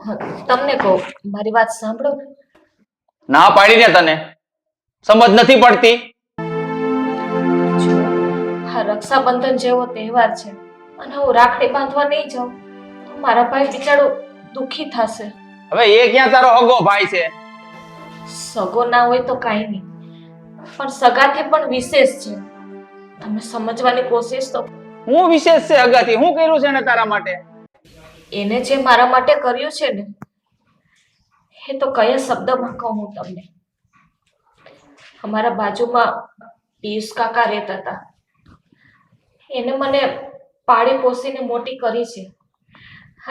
તમને કહું, મારી વાત સાંભળો ને. ના પાડીને તને સમજ નથી પડતી. જો આ રક્ષાબંધન જેવો તહેવાર છે અને હું રાખડી બાંધવા નહીં જાઉં તો મારા ભાઈ બિચારો દુખી થશે. હવે એ ક્યાં તારો હગો ભાઈ છે? સગો ના હોય તો કાંઈ નહીં, પણ સગાથી પણ વિશેષ છે. તમે સમજવાની કોશિશ તો. હું વિશેષ છે હગાથી? હું કર્યું છે ને તારા માટે? એને જે મારા માટે કર્યું છે ને, એ તો કયા શબ્દમાં કહું હું તમને. અમારા બાજુમાં પિયુષ કાકા રહેતા હતા. એને મને પાળી પોસીને મોટી કરી છે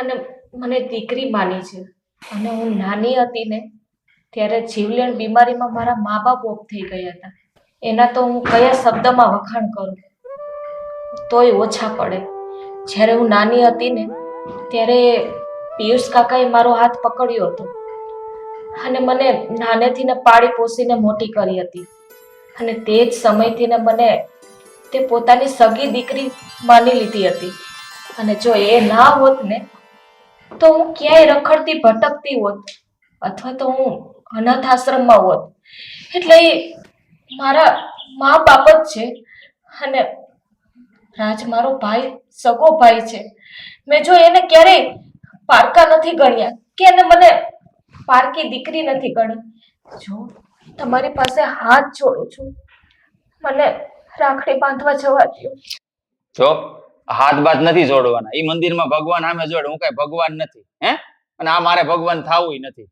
અને મને દીકરી માની છે. અને હું નાની હતી ને ત્યારે જીવલેણ બીમારીમાં મારા મા બાપ ઓફ થઈ ગયા હતા. એના તો હું કયા શબ્દમાં વખાણ કરું તોય ઓછા પડે. જ્યારે હું નાની હતી ને ત્યારે પિયુષ કાકાએ મારો હાથ પકડ્યો હતો અને મને નાનેથી ને પાળી પોસીને મોટી કરી હતી. અને તે જ સમયથી ને મને તે પોતાની સગી દીકરી માની લીધી હતી. અને જો એ ના હોત ને તો હું ક્યાંય રખડતી ભટકતી હોત અથવા તો હું અનાથ આશ્રમમાં હોત. એટલે એ મારા મા બાપ જ છે. અને રાજ મારો ભાઈ, સગો ભાઈ છે. મેં જો એને ક્યારેય પારકા નથી ગણ્યા કે એને મને પારકી દીકરી નથી ગણી. જો તમારી પાસે હાથ જોડું છું, મને રાખડી બાંધવા જવા દો. જો હાથ બાત નથી જોડવાના. ઈ મંદિરમાં ભગવાન સામે જોડે. હું કઈ ભગવાન નથી હે? અને આ મારે ભગવાન થાવું નથી.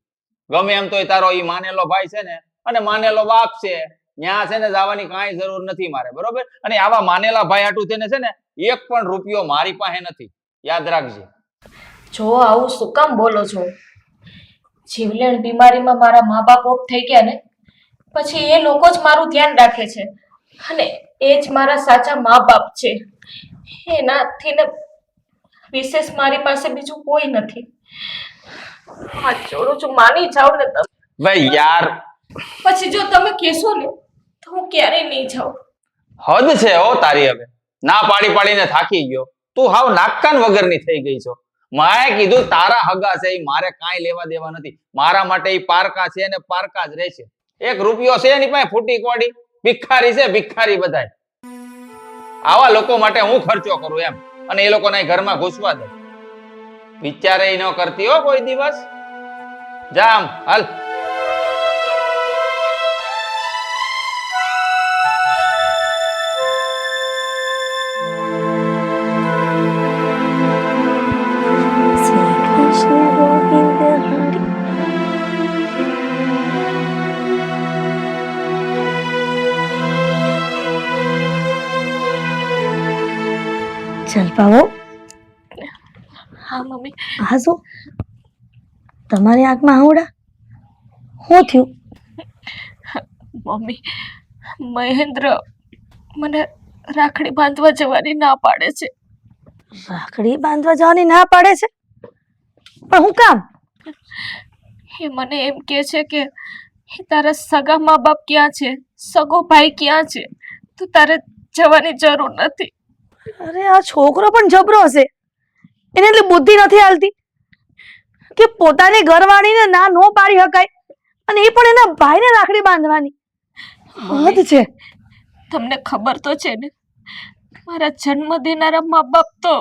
ગમે એમ તોય તારો ઈ માનેલો ભાઈ છે ને અને માનેલો બાપ છે, ત્યાં છે ને જવાની કાંઈ જરૂર નથી મારે, બરોબર? અને આવા માનેલા ભાઈ હાટું થઈને છે ને એક પણ રૂપિયો મારી પાસે નથી, યાદ રાખજે. જો આવું શું કામ બોલો છો? જીવલેણ બીમારીમાં મારા મા બાપ ઓફ થઈ ગયા ને પછી એ લોકો જ મારું ધ્યાન રાખે છે અને એ જ મારા સાચા મા બાપ છે. એનાથી ને વિશેષ મારી પાસે બીજું કોઈ નથી. હાથ જોડું છું, માની જાઓ ને તમે. ભાઈ યાર, પછી જો તમે કહેશો ને તો હું ક્યારેય નહીં જાઉં. હદ છે હો તારી. હવે ના પાડી પાડીને થાકી ગયો. તું હાવ નાકકાન વગરની થઈ ગઈ છો. મેં કીધું તારા હગા છે, મારે કાંઈ લેવા દેવા નથી. મારા માટે ઈ પારકા છે ને પારકા જ રહેશે. એક રૂપિયો છે એની પાસે ફૂટી કોડી. ભિખારી છે, ભિખારી બધાય. આવા લોકો માટે હું ખર્ચો કરું એમ, અને એ લોકોને ઘરમાં ઘૂસવા દે. વિચારે ન કરતી હો કોઈ દિવસ. જામ હાલ. જલપાઓ, હા મમ્મી. હા શું તમારી આંખમાં આવડા? શું થયું? મમ્મી, મહેન્દ્ર મને રાખડી બાંધવા જવાની ના પાડે છે. રાખડી બાંધવા જવાની ના પાડે છે? પણ હું કામ? એ મને એમ કહે છે કે તારા સગા મા બાપ ક્યાં છે, સગો ભાઈ ક્યાં છે, તો તારે જવાની જરૂર નથી. અરે આ છોકરો પણ જબરો છે. એને એટલી બુદ્ધિ નથી હાલતી કે પોતાની ઘરવાળીને ના નો પાડી શકાય અને એ પણ એના ભાઈને રાખડી બાંધવાની. હદ છે. તમને ખબર તો છે ને, મારા જન્મ દેનારા મા બાપ તો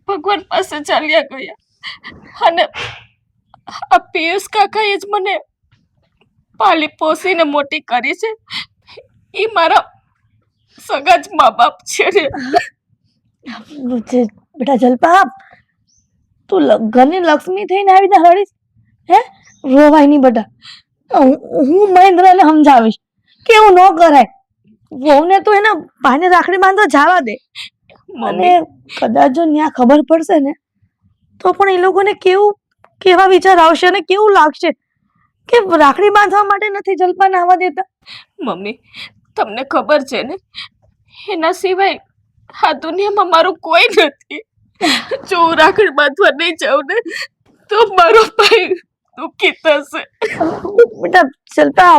ભગવાન પાસે ચાલ્યા ગયા અને આ પિયુષ કાકાએ જ મને પાલી પોસીને મોટી કરી છે. એ મારા સગા જ મા બાપ છે. બેટા જલપા, તું ઘરની લક્ષ્મી થઈને આવી ને હળીશ હે? રોવાય નહીં બેટા. હું મહેન્દ્રને સમજાવીશ કે એવું ન કરાય. વહુને તો એના ભાઈને રાખડી બાંધવા જવા દે. અને કદાચ જો ત્યાં ખબર પડશે ને તો પણ એ લોકોને કેવા વિચાર આવશે અને કેવું લાગશે કે રાખડી બાંધવા માટે નથી જલપાને આવવા દેતા. મમ્મી, તમને ખબર છે ને, એના સિવાય આ દુનિયામાં મારું કોઈ નથી. જો હું રાખડી બાંધવા નહીં જાઉં ને તો મારો ભાઈ દુઃખી થશે. બેટા જલપા,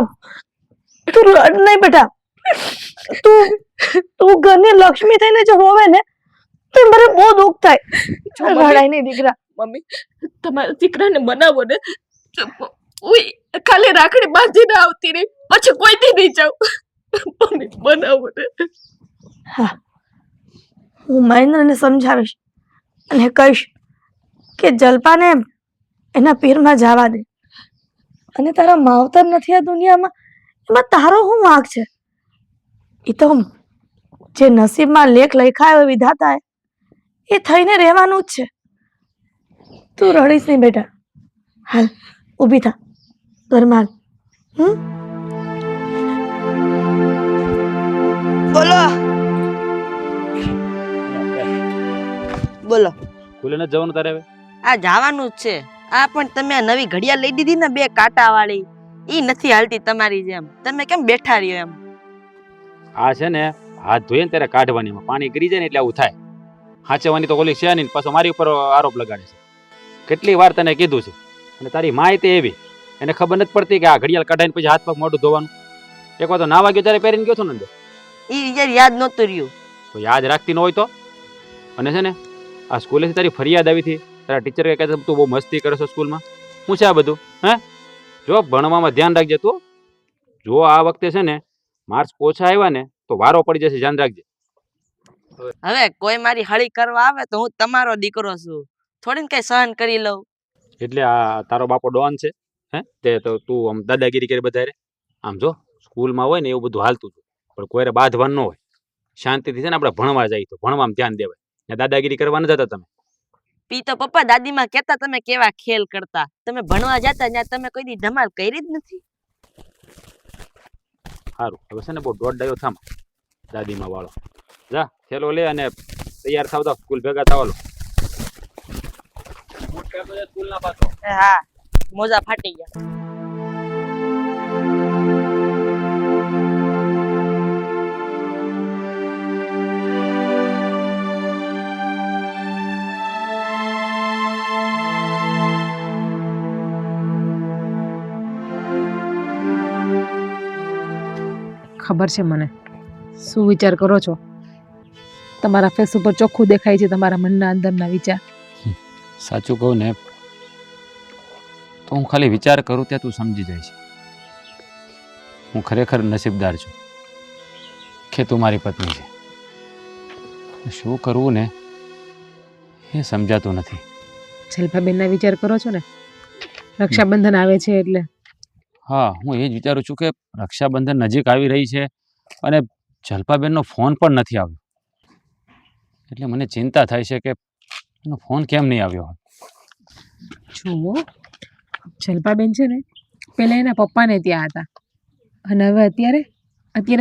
તું રડ નહીં બેટા. તું ઘરની લક્ષ્મી થઈને જો રોવે ને તો મારે બહુ દુઃખ થાય. રડાય નહીં દીકરા. મમ્મી તમારા દીકરાને બનાવો ને હું ખાલી રાખડી બાંધીને આવતી રહી પછી કોઈથી નહીં જાઉં મમ્મી બનાવો ને હા, હું મહેન્દ્રને સમજાવીશ અને કહીશ કે જલ્પાને એના પીરમાં જવા દે. અને તારા માવતર નથી આ દુનિયામાં, એમાં તારો શું વાંક છે? એ તો જે નસીબમાં લેખ લખાયો વિધાતાએ એ થઈને રહેવાનું જ છે. તું રડીશ નહીં બેટા. હાલ ઊભી થા, ઘરમાં હાલ. બોલો બોલો. સ્કૂલે નથી જવાનું તારે હવે? આ જવાનું જ છે. આ પણ તમે આ નવી ઘડિયાળ લઈ દીધી ને 2 કાંટા વાળી, ઈ નથી હાલતી તમારી જેમ. તમે કેમ બેઠા રહ્યો એમ? આ છે ને હાથ ધોઈએ ને ત્યારે કાઢવાની, એમાં પાણી ગરી જાય ને એટલે આવું થાય. હાચવાની તો ઓલી છે નહીં, પાછો મારી ઉપર આરોપ લગાડે છે. કેટલી વાર તને કીધું છે, અને તારી માય તે એવી, એને ખબર નથી પડતી કે આ ઘડિયાળ કાઢાઈને પછી હાથ પગ મોઢું ધોવાનું. એક વાર તો નાવા ગયો ત્યારે પહેરીને ગયો છો ને અંદર, ઈ યાર યાદ નહોતું રહ્યું. તો યાદ રાખતી ન હોય તો. અને છે ને આ સ્કૂલેથી તારી ફરિયાદ આવી હતી, તારા ટીચર કહે તું બહુ મસ્તી કરે છો સ્કૂલમાં. શું છે આ બધું? હે, જો ભણવામાં ધ્યાન રાખજે તું. જો આ વખતે છે ને માર્ક્સ ઓછા આવ્યા ને તો વારો પડી જશે, ધ્યાન રાખજે. હવે કોઈ મારી હળી કરવા આવે તો હું તમારો દીકરો છું, થોડીને કઈ સહન કરી લઉં. એટલે આ તારો બાપો ડોન છે? હે, તે તો તું આમ દાદાગીરી કરી બધારે. આમ જો સ્કૂલમાં હોય ને એવું બધું હાલતું હતું, પણ કોઈને બાંધવાનું ન હોય. શાંતિથી છે ને આપણે ભણવા જાય તો ભણવામાં ધ્યાન દેવાય, ને દાદાગીરી કરવા ન જતા તમે. પી તો પપ્પા દાદીમાં કહેતા તમે કેવા ખેલ કરતા. તમે ભણવા જતા ત્યાં તમે કોઈ દી ધમાલ કરી જ નથી. સારું, હવે છે ને બહુ દોઢ ડાયો થામ દાદીમાં વાળો. જા થેલો લે અને તૈયાર થાવ, તો સ્કૂલ ભેગા થવાલો. સ્કૂલ ના પાછો. હા, મોજા ફાટી ગયા. ખબર છે મને શું વિચાર કરો છો. તમારા ફેસ ઉપર ચોખ્ખું દેખાય છે તમારા મનના અંદરના વિચાર. સાચું કહું ને તો હું ખાલી વિચાર કરું ત્યાં તું સમજી જાય છે. હું ખરેખર નસીબદાર છું કે તું મારી પત્ની છે. શું કરવું ને એ સમજાતું નથી. જલ્પાબેનના વિચાર કરો છો ને? રક્ષાબંધન આવે છે એટલે. હા, હું એ જ વિચારું છું કે રક્ષાબંધન નજીક આવી રહી છે અને જલ્પાબેનનો ફોન પણ નથી આવ્યો. એટલે મને ચિંતા થાય છે કે એનો ફોન કેમ નહીં આવ્યો હોય. જુઓ, જલ્પાબેન છે ને પહેલા એના પપ્પાને ત્યાં હતા અને હવે અત્યારે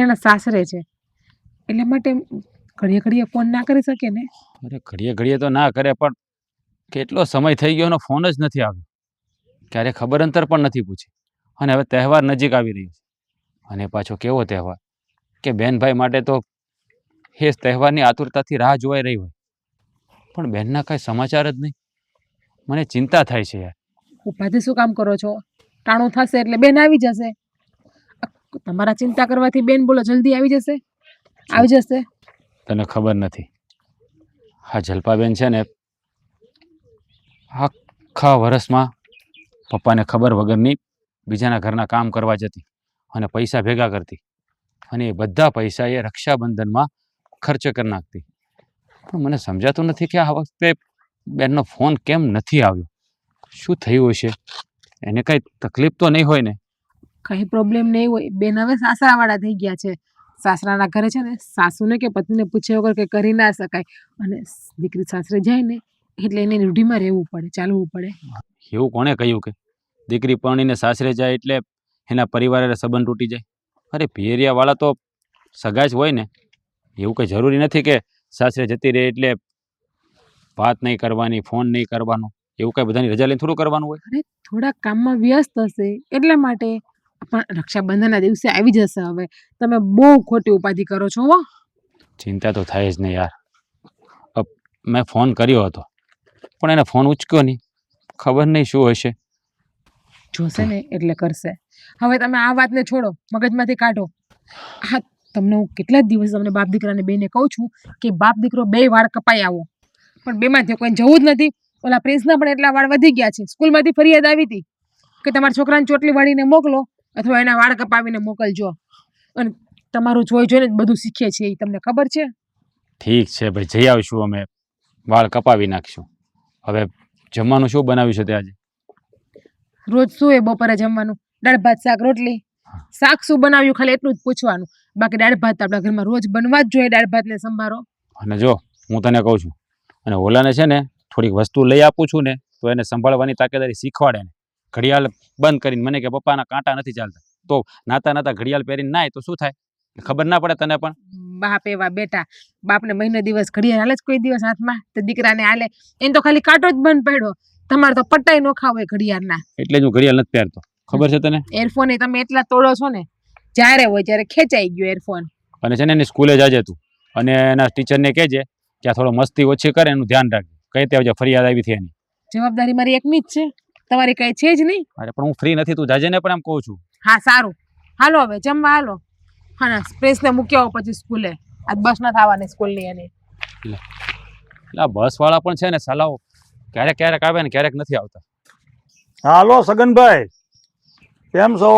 એના સાસરે છે, એટલે માટે ઘડીએ ઘડીએ ફોન ના કરી શકે ને. અરે ઘડીએ ઘડીએ તો ના કરે, પણ કેટલો સમય થઈ ગયો એનો ફોન જ નથી આવ્યો. ક્યારે ખબર અંતર પણ નથી પૂછી. અને હવે તહેવાર નજીક આવી રહ્યો છે, અને પાછો કેવો તહેવાર કે બેનભાઈ માટે તો એ તહેવારની આતુરતાથી રાહ જોવાઈ રહી હોય, પણ બેનના કાંઈ સમાચાર જ નહીં. મને ચિંતા થાય છે યાર. ઉપાધિ શું કામ કરો છો? ટાણું થશે એટલે બેન આવી જશે. તમારા ચિંતા કરવાથી બેન બોલો જલ્દી આવી જશે? આવી જશે. તને ખબર નથી, હા જલ્પાબેન છે ને આખા વર્ષમાં પપ્પાને ખબર વગરની બીજાના ઘરના કામ કરવા જતી અને પૈસા ભેગા કરતી, અને એ બધા પૈસા એ રક્ષાબંધનમાં ખર્ચ કરી નાખતી. પણ મને સમજાતું નથી કે આ વખતે બેનનો ફોન કેમ નથી આવ્યો. શું થયું હશે? એને કઈ તકલીફ તો નહીં હોય ને? કઈ પ્રોબ્લેમ નહીં હોય. બેન હવે સાસરાવાળા થઈ ગયા છે. સાસરાના ઘરે છે ને સાસુને કે પત્નીને પૂછ્યા વગર કંઈ કરી ના શકાય, અને દીકરી સાસરે જાય ને એટલે એને રૂઢીમાં રહેવું પડે, ચાલવું પડે. એવું કોણે કહ્યું કે દીકરી પરણીને સાસરે જાય એટલે એના પરિવારે સંબંધ તૂટી જાય? અરે પિયરિયાવાળા તો સગા જ હોય ને. એવું કંઈ જરૂરી નથી કે સાસરે જતી રહે એટલે વાત નહીં કરવાની, ફોન નહીં કરવાનો. એવું કંઈ બધાની રજા લઈને થોડું કરવાનું હોય? અરે થોડા કામમાં વ્યસ્ત હશે એટલા માટે. પણ રક્ષાબંધનના દિવસે આવી જશે. હવે તમે બહુ ખોટી ઉપાધિ કરો છો. હો, ચિંતા તો થાય જ ને યાર. મેં ફોન કર્યો હતો પણ એને ફોન ઉચક્યો નહીં. ખબર નહીં શું હશે. જોશે ને એટલે કરશે. હવે તમે આ વાતને છોડો, મગજમાંથી કાઢો. હા, તમને હું કેટલા દિવસ તમને બાપ દીકરાને બેને કહું છું કે બાપ દીકરો 2 વાળ કપાઈ આવો, પણ બેમાંથી કોઈ જવું જ નથી. ઓલા પ્રિન્સના પણ એટલા વાળ વધી ગયા છે. સ્કૂલમાંથી ફરિયાદ આવી હતી કે તમારા છોકરાને ચોટલી વાળીને મોકલો અથવા એના વાળ કપાવીને મોકલજો. અને તમારું જોઈ જોઈને જ બધું શીખે છે, એ તમને ખબર છે. ઠીક છે ભાઈ, જઈ આવશું અમે, વાળ કપાવી નાખશું. હવે જમવાનું શું બનાવ્યું છે તે આજે? રોજ શું એ બપોરે જમવાનું? દાળ ભાત શાક રોટલી. શાક શું બનાવ્યું ખાલી એટલું જ પૂછવાનું, બાકી દાળ ભાત આપણા ઘરમાં રોજ બનવા જ જોઈએ. દાળ ભાત ને સંભારો. અને જો હું તને કહું છું, અને ઓલાને છે ને થોડીક વસ્તુ લઈ આપું છું ને તો એને સંભાળવાની તાકેદારી શીખવાડે ને. ઘડિયાળ બંધ કરીને મને કે પપ્પાના કાંટા નથી ચાલતા, તો નાતા નાતા ઘડિયાળ પહેરીને નાય તો શું થાય? ખબર ના પડે તને પણ? બાપ એવા બેટા, બાપને મહિનો દિવસ ઘડિયાળ હાલે જ કોઈ દિવસ હાથમાં? તો દીકરાને હાલે. એને તો ખાલી કાંટો જ બંધ પડ્યો. તમારે તો પટ્ટાઈ નોખા હોય ઘડિયાળના. એટલે જ હું ઘડિયાળ નથી પહેરતો, ખબર છે તને? એરફોન એ તમે એટલા તોડો છો ને, જ્યારે હોય ત્યારે ખેંચાઈ ગયો એરફોન. અને છે ને એની સ્કૂલે જાજે તું, અને એના ટીચરને કહેજે કે આ થોડો મસ્તી ઓછી કરે, એનું ધ્યાન રાખજે. કઈ તે આવજે, ફરિયાદ આવી હતી એની. જવાબદારી મારી એકની જ છે, તમારી કઈ છે જ નહીં. અરે પણ હું ફ્રી નથી, તું જાજે ને. પણ એમ કહું છું. હા સારું, હાલો હવે જમવા હાલો. હા ના, પ્રેસને મૂક્યા આવો પછી સ્કૂલે. આજ બસ નથી આવવાની સ્કૂલની એની. એટલે આ બસ વાળા પણ છે ને સાલાઓ, ક્યારેક ક્યારેક આવે ને ક્યારેક નથી આવતા. હાલો સગનભાઈ, કેમ છો?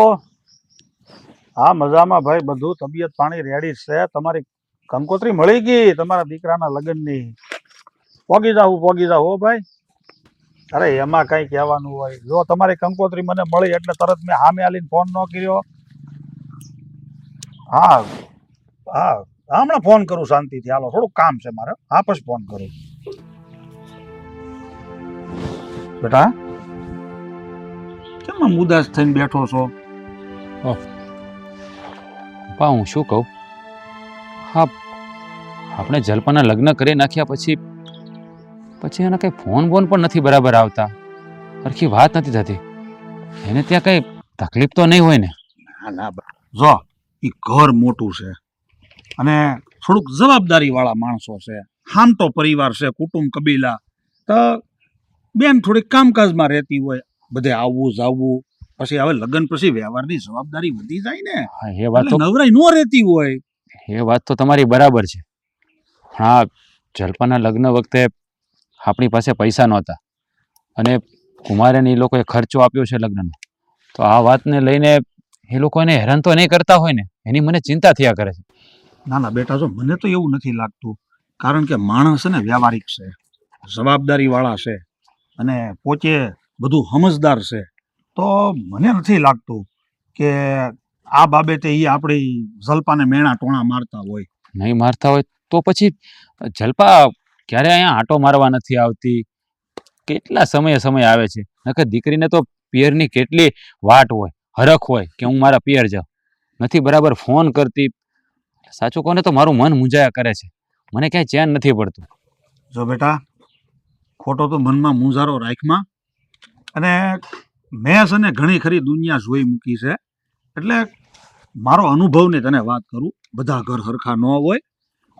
હા મજામાં ભાઈ, બધું તબિયત પાણી રેડી છે. તમારી કંકોત્રી મળી ગઈ તમારા દીકરાના લગ્નની. પોગી જાવ હો ભાઈ. અરે એમાં કઈ કહેવાનું હોય, જો તમારી કંકોત્રી મને મળી એટલે તરત મેં સામે આલીને ફોન ન કર્યો. હા હા હમણાં ફોન કરું શાંતિથી. હાલો થોડુંક કામ છે મારે, હા પછી ફોન કરું. બેટા કેમ આમ ઉદાસ થઈને બેઠો છો? પા હું શું કહું, હા આપણે જલ્પાના લગ્ન કરી નાખ્યા પછી એના કઈ ફોન પણ નથી બરાબર આવતા, સરખી વાત નથી થતી. એને ત્યાં કઈ તકલીફ તો નહીં હોય ને? ના જો એ ઘર મોટું છે અને થોડુંક જવાબદારી વાળા માણસો છે, હામટો પરિવાર છે, કુટુંબ કબીલા. તો બેન થોડીક કામકાજમાં રહેતી હોય, બધે આવવું જાવવું, પછી હવે લગ્ન પછી વ્યવહારની જવાબદારી વધી જાય ને, હા એ વાત તો, નવરાઈ નો રહેતી હોય. એ વાત તો તમારી બરાબર છે. હા જલ્પાના લગ્ન વખતે આપણી પાસે પૈસા નહોતા અને કુમારે એ લોકોએ ખર્ચો આપ્યો છે લગ્નનો, તો આ વાતને લઈને એ લોકો એને હેરાન તો નહીં કરતા હોય ને, એની મને ચિંતા થયા કરે છે. ના ના બેટા, જો મને તો એવું નથી લાગતું, કારણ કે માણસ છે ને વ્યવહારિક છે, જવાબદારી વાળા છે અને પોતે બધું સમજદાર છે. તો મને નથી લાગતું કે આ બાબતે એ આપણી જલ્પાને મેણા ટોણા મારતા હોય. નહીં મારતા હોય તો પછી જલ્પા ક્યારે અહીંયા આંટો મારવા નથી આવતી, કેટલા સમય આવે છે. નકર દીકરીને તો પિયરની કેટલી વાટ હોય, હરખ હોય કે હું મારા પિયર જાઉં, નથી બરાબર ફોન કરતી. સાચું કોને તો મારું મન મૂંઝાયા કરે છે, મને ક્યાંય ચેન નથી પડતું. જો બેટા, ખોટો તો મનમાં મૂંઝારો રાખમાં. અને મેં છે ને ઘણી ખરી દુનિયા જોઈ મૂકી છે, એટલે મારો અનુભવની તને વાત કરું. બધા ઘર હરખા ન હોય,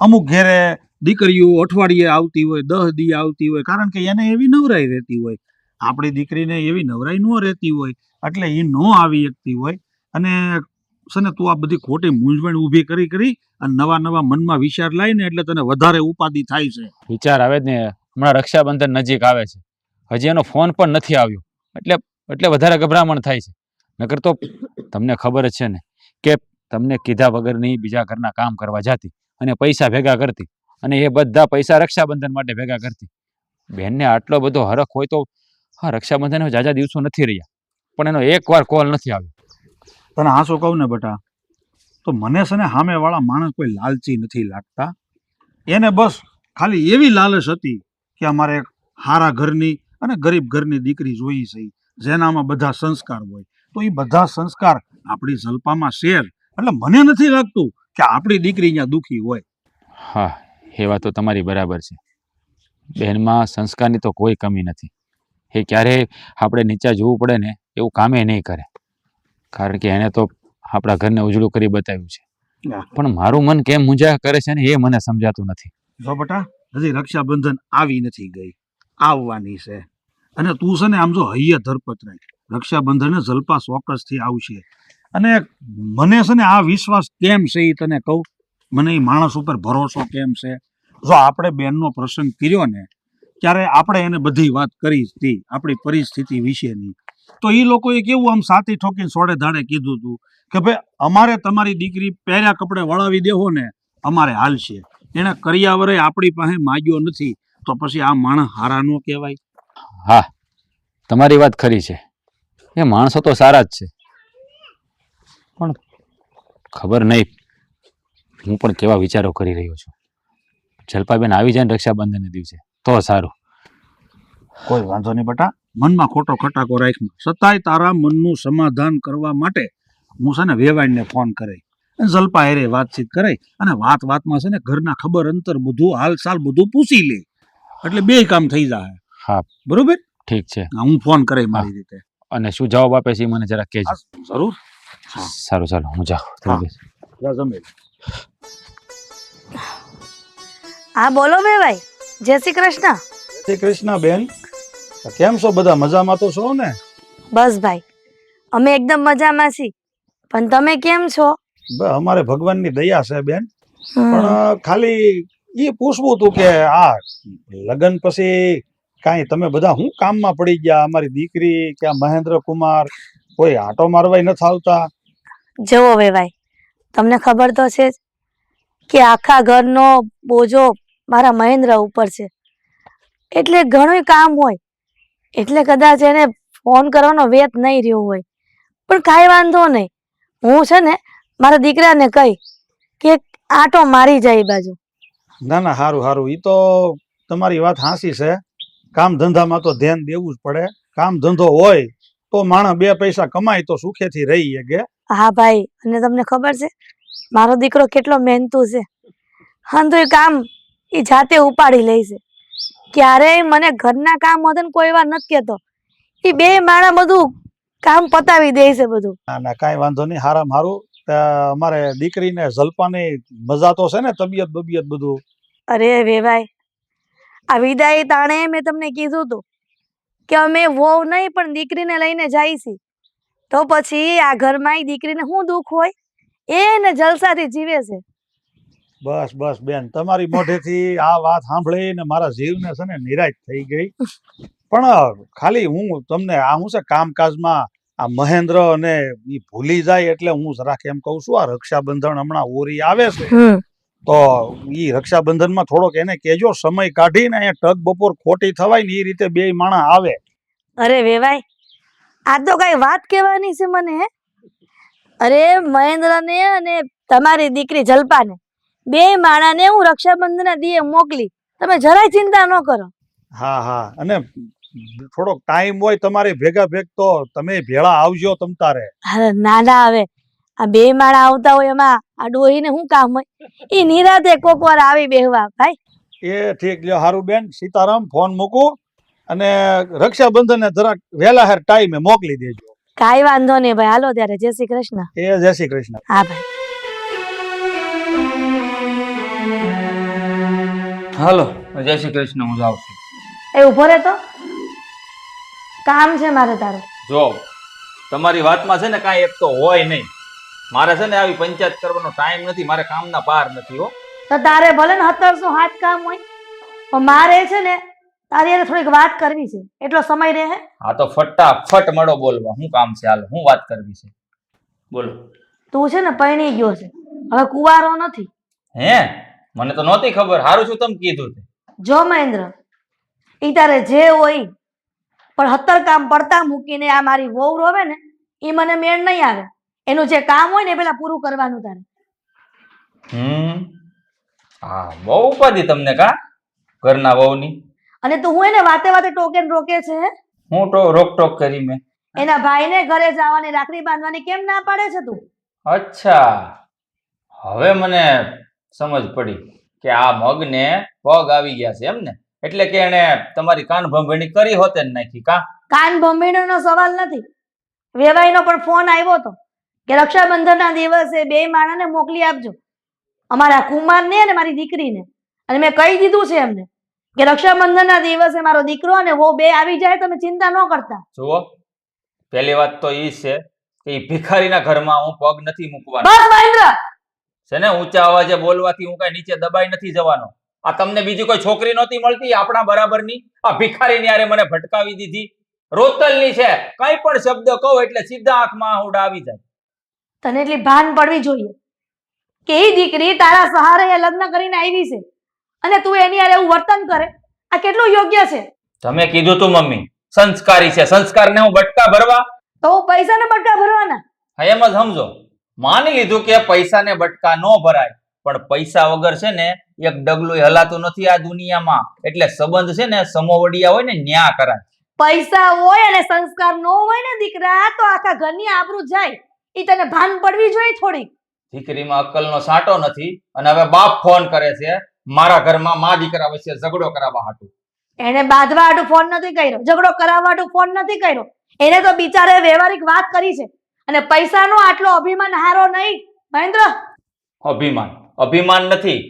અમુક ઘેરે દીકરીઓ અઠવાડિયે આવતી હોય, 10 દી આવતી હોય, કારણ કે એને એવી નવરાઈ રહેતી હોય. આપણી દીકરીને એવી નવરાઈ ન રહેતી હોય એટલે એ ન આવી શકતી હોય. અને છે ને તું આ બધી ખોટી મૂંઝવણ ઊભી કરી અને નવા મનમાં વિચાર લાવીને એટલે તને વધારે ઉપાધિ થાય છે. વિચાર આવે જ ને, હમણાં રક્ષાબંધન નજીક આવે છે, હજી એનો ફોન પણ નથી આવ્યો, એટલે વધારે ગભરામણ થાય છે. નકર તો તમને ખબર જ છે ને કે તમને કીધા વગરની બીજા ઘરના કામ કરવા જતી અને પૈસા ભેગા કરતી, અને એ બધા પૈસા રક્ષાબંધન માટે ભેગા કરતી. બેનને આટલો બધો હરખ હોય તો હા, રક્ષાબંધન જાજા દિવસો નથી રહ્યા પણ એનો એકવાર કોલ નથી આવ્યો. તને હાસું કહું ને બેટા, તો મને છે ને સામેવાળા માણસ કોઈ લાલચી નથી લાગતા. એને બસ ખાલી એવી લાલચ હતી કે અમારે એક સારા ઘરની અને ગરીબ ઘરની દીકરી જોઈ છે, જેનામાં બધા સંસ્કાર હોય. તો એ બધા સંસ્કાર આપણી જલ્પામાં શેર, એટલે મને નથી લાગતું કે આપણી દીકરી અહીંયા દુઃખી હોય. હા એ વાત તો તમારી બરાબર છે. બહેનમાં સંસ્કારની તો કોઈ કમી નથી. એ ક્યારેય આપણે નીચા જોવું પડે ને એવું કામે નહીં કરે, કારણ કે એને તો આપણા ઘરને ઉજળું કરી બતાવ્યું છે. પણ મારું મન કેમ મૂંઝા કરે છે ને એ મને સમજાતું નથી. જો બેટા, હજી રક્ષાબંધન આવી નથી ગઈ, આવવાની છે. અને તું છે ને આમ જો હૈયે ધરપત રાખ, રક્ષાબંધને જલ્પા ચોક્કસથી આવશે. અને મને છે ને આ વિશ્વાસ કેમ છે એ તને કહું, મને એ માણસ ઉપર ભરોસો કેમ છે. જો આપણે બેનનો પ્રસંગ કર્યો ને ત્યારે આપણે એને બધી વાત કરી હતી આપણી પરિસ્થિતિ વિશેની. તો એ લોકોએ કેવું આમ સાતી ઠોકીને સોડે ધાડે કીધું હતું કે ભાઈ અમારે તમારી દીકરી પહેર્યા કપડે વળાવી દેવો ને અમારે હાલશે. એને કર્યાવરે આપણી પાસે માગ્યો નથી તો પછી આ માણસ હારા ન કહેવાય. હા, તમારી વાત ખરી છે. એ માણસો તો સારા જ છે, પણ ખબર નહીં હું પણ કેવા વિચારો કરી રહ્યો છું. જલપાબેન આવી જાય ને રક્ષાબંધનના દિવસે તો સારું. કોઈ વાંધો નહીં બેટા, મનમાં ખોટો ખટાકો રાખમાં. છતાંય તારા મનનું સમાધાન કરવા માટે હું છે ને વેવાઈને ફોન કરાઈ અને જલપા હારે વાતચીત કરાઈ અને વાતમાં છે ને ઘરના ખબર અંતર બધું હાલ ચાલ બધું પૂછી લે એટલે બે કામ થઈ જાય. હા, બરોબર, ઠીક છે. હું ફોન કરાઈ મારી રીતે. અને શું જવાબ આપે છે એ મને જરા કહેજો. જરૂર. સારું, ચાલો હું હા. જાઉં. જા જમી. હા બોલો ભાઈ, જય શ્રી કૃષ્ણ. શ્રી કૃષ્ણ બેન, કેમ છો? બધા મજામાં તો છો ને? બસ ભાઈ, અમે એકદમ મજામાં છીએ, પણ તમે કેમ છો? અમારે ભગવાનની દયા છે બેન. હમ. પણ ખાલી એ પૂછવું હતું કે આ લગ્ન પછી કાંઈ તમે બધા હું કામમાં પડી ગયા? અમારી દીકરી કે આ મહેન્દ્ર કુમાર કોઈ આટો મારવાય નથી આવતા? જુઓ ભાઈ, તમને ખબર તો છે જ કે આખા ઘરનો બોજો મારા મહેન્દ્ર ઉપર છે, એટલે ઘણું કામ હોય, એટલે કદાચ એને ફોન કરવાનો વેત નહીં રહ્યો હોય. પણ કાંઈ વાંધો નહીં, હું છે ને મારા દીકરાને કહી કે આટો મારી જાય એ બાજુ. ના ના, સારું સારું, એ તો તમારી વાત હાંસી છે. કામ ધંધામાં તો ધ્યાન દેવું જ પડે. કામ ધંધો હોય તો માણસ બે પૈસા કમાય તો સુખેથી રહી શકે. હા ભાઈ, અને તમને ખબર છે મારો દીકરો કેટલો મહેનતુ છે. હા તો એ કામ એ જાતે ઉપાડી લે છે. ક્યારેય મને ઘરના કામ હોતે ને કોઈ વાર નથી કહેતો. એ બે માણા બધું કામ પતાવી દે છે બધું. ના ના, કાંઈ વાંધો નહીં, હારામાં હારું. અમારે દીકરીને જલપાની મજા તો છે ને, તબિયત બબિયત બધું? અરે વેવાય, આ વિદાય તાણે મેં તમને કીધું હતું કે અમે વહુ નહીં પણ દીકરીને લઈને જાય છીએ, તો પછી આ ઘરમાં દીકરીને શું દુઃખ હોય? એને જલસાથી જીવે છે. બસ બસ બેન, તમારી મોઢેથી આ વાત સાંભળીને મારા જીવને છે ને નિરાશ થઈ ગઈ. પણ ખાલી હું તમને આ હું છે કામકાજમાં આ મહેન્દ્ર અને ઈ ભૂલી જાય એટલે હું જરાક એમ કહું છું, આ રક્ષાબંધન હમણાં ઓરી આવે છે તો ઈ રક્ષાબંધનમાં થોડોક એને કહેજો સમય કાઢીને અહીંયા ટક બપોર ખોટી થવાય ને એ રીતે બે માણા આવે. અરે વેવાય, આ તો કઈ વાત કહેવાની છે મને? હે, અરે મહેન્દ્રને અને તમારી દીકરી જલપાને બે માણાને હું રક્ષાબંધનના દીએ મોકલી, તમે જરાય ચિંતા ન કરો. હા હા, અને થોડોક ટાઈમ હોય તમારે ભેગા ભેગ તો તમે ભેળા આવજો તમ તારે. અરે ના ના, હવે આ બે માણા આવતા હોય એમાં આ ડોહીને શું કામ હોય? એ નિરાતે કોક વાર આવી બેહવા ભાઈ. એ ઠીક, લ્યો હારું બેન, સીતારામ, ફોન મૂકું અને રક્ષાબંધન જરાક વહેલા હેર ટાઈમે મોકલી દેજો. કાંઈ વાંધો નહીં ભાઈ, હાલો ત્યારે જય શ્રી કૃષ્ણ. એ જય શ્રી કૃષ્ણ. હા ભાઈ. હાલો, જય શ્રી કૃષ્ણ. હું જાઉં છું. એ ઉભો રહે તો, કામ છે મારે તારું. જો તમારી વાતમાં છે ને કાંઈ એક તો હોય નહીં. મારે છે ને આવી પંચાયત કરવાનો ટાઈમ નથી, મારે કામના પાર નથી હો. તો તારે ભલે ને 700 હાથ કામ હોય, પણ મારે છે ને તારી હારે થોડીક વાત કરવી છે, એટલો સમય રહે. હા તો ફટાફટ મળો બોલવા. શું કામ છે? હાલો, હું વાત કરવી છે, બોલો. તું છે ને પરણી ગયો છે, હવે કુંવારો નથી. હે, મને તો નહોતી ખબર. હારું શું તમે કીધું તે. જો મહેન્દ્ર, ઈ તારે જે હોય, પણ 17 કામ પડતા મૂકીને આ મારી વહુ રોવે ને એ મને મેળ નહીં આવે. એનું જે કામ હોય ને એ પેલા પૂરું કરવાનું તારે. હા, બહુ ઉપાધિ તમને કા ઘરના વહુની. અને તું હું એને વાતે વાતે ટોકે ને રોકે છે? હે, હું તો રોક ટોક કરી મેં. એના ભાઈને ઘરે જવાની રાખડી બાંધવાની કેમ ના પાડે છે તું? અચ્છા, હવે મને સમજ પડી કે આ મગને પગ આવી ગયા છે એમ ને. એટલે કે એને તમારી કાન ભંભેણી કરી હોતે ને નાખી કા? કાન ભંભીણીનો સવાલ નથી. વેવાઈનો પણ ફોન આવ્યો હતો કે રક્ષાબંધનના દિવસે બે માણાને મોકલી આપજો, અમારા કુમારને અને મારી દીકરીને. અને મેં કહી દીધું છે એમને કે રક્ષાબંધનના દિવસે મારો દીકરો અને વહુ બે આવી જાય, તમે ચિંતા ન કરતા. જુઓ, પહેલી વાત તો ઈ છે કે ઈ ભિખારીના ઘરમાં હું પગ નથી મૂકવાનો. બસ મહેન્દ્ર, છે ને ઊંચા અવાજે બોલવાથી હું કઈ નીચે દબાઈ નથી જવાનો. આ તમને બીજી કોઈ છોકરી નહોતી મળતી આપણા બરાબરની? આ ભિખારીની હારે મને ભટકાવી દીધી. રોતલની છે, કઈ પણ શબ્દ કહું એટલે સીધા આંખમાં આહુડા આવી જાય. તને એટલી ભાન પડવી જોઈએ કે એ દીકરી તારા સહારે અહીંયા લગ્ન કરીને આવી છે અને તું એની હારે એવું વર્તન કરે, આ કેટલું યોગ્ય છે? તમે કીધું તું મમ્મી સંસ્કારી છે, સંસ્કારને હું બટકા ભરવા? તો પૈસાના બટકા ભરવાના. હા, એમ જ સમજો. માની લીધું કે પૈસાને બટકા ન ભરાય, પણ પૈસા વગર છે ને એક ડગલું હલાતું નથી આ દુનિયામાં. એટલે સંબંધ છે ને સમોવડિયા હોય ને ન્યા કરાય. પૈસા હોય અને સંસ્કાર ન હોય ને દીકરા, તો આખા ઘરની આબરૂ જાય. ઈ તને ભાન પડવી જોઈએ થોડી. દીકરીમાં અક્કલનો સાંટો નથી અને હવે બાપ ફોન કરે છે મારા ઘરમાં મા દીકરા વચ્ચે ઝઘડો કરાવવા હાટુ. એને બાંધવા હાટુ ફોન નથી કર્યો, ઝઘડો કરાવવા હાટુ ફોન નથી કર્યો. એને તો બિચારે વ્યવહારિક વાત કરી છે. અને પૈસાનો આટલો અભિમાન હારો નહીં મહેન્દ્ર. અભિમાન અભિમાન નથી,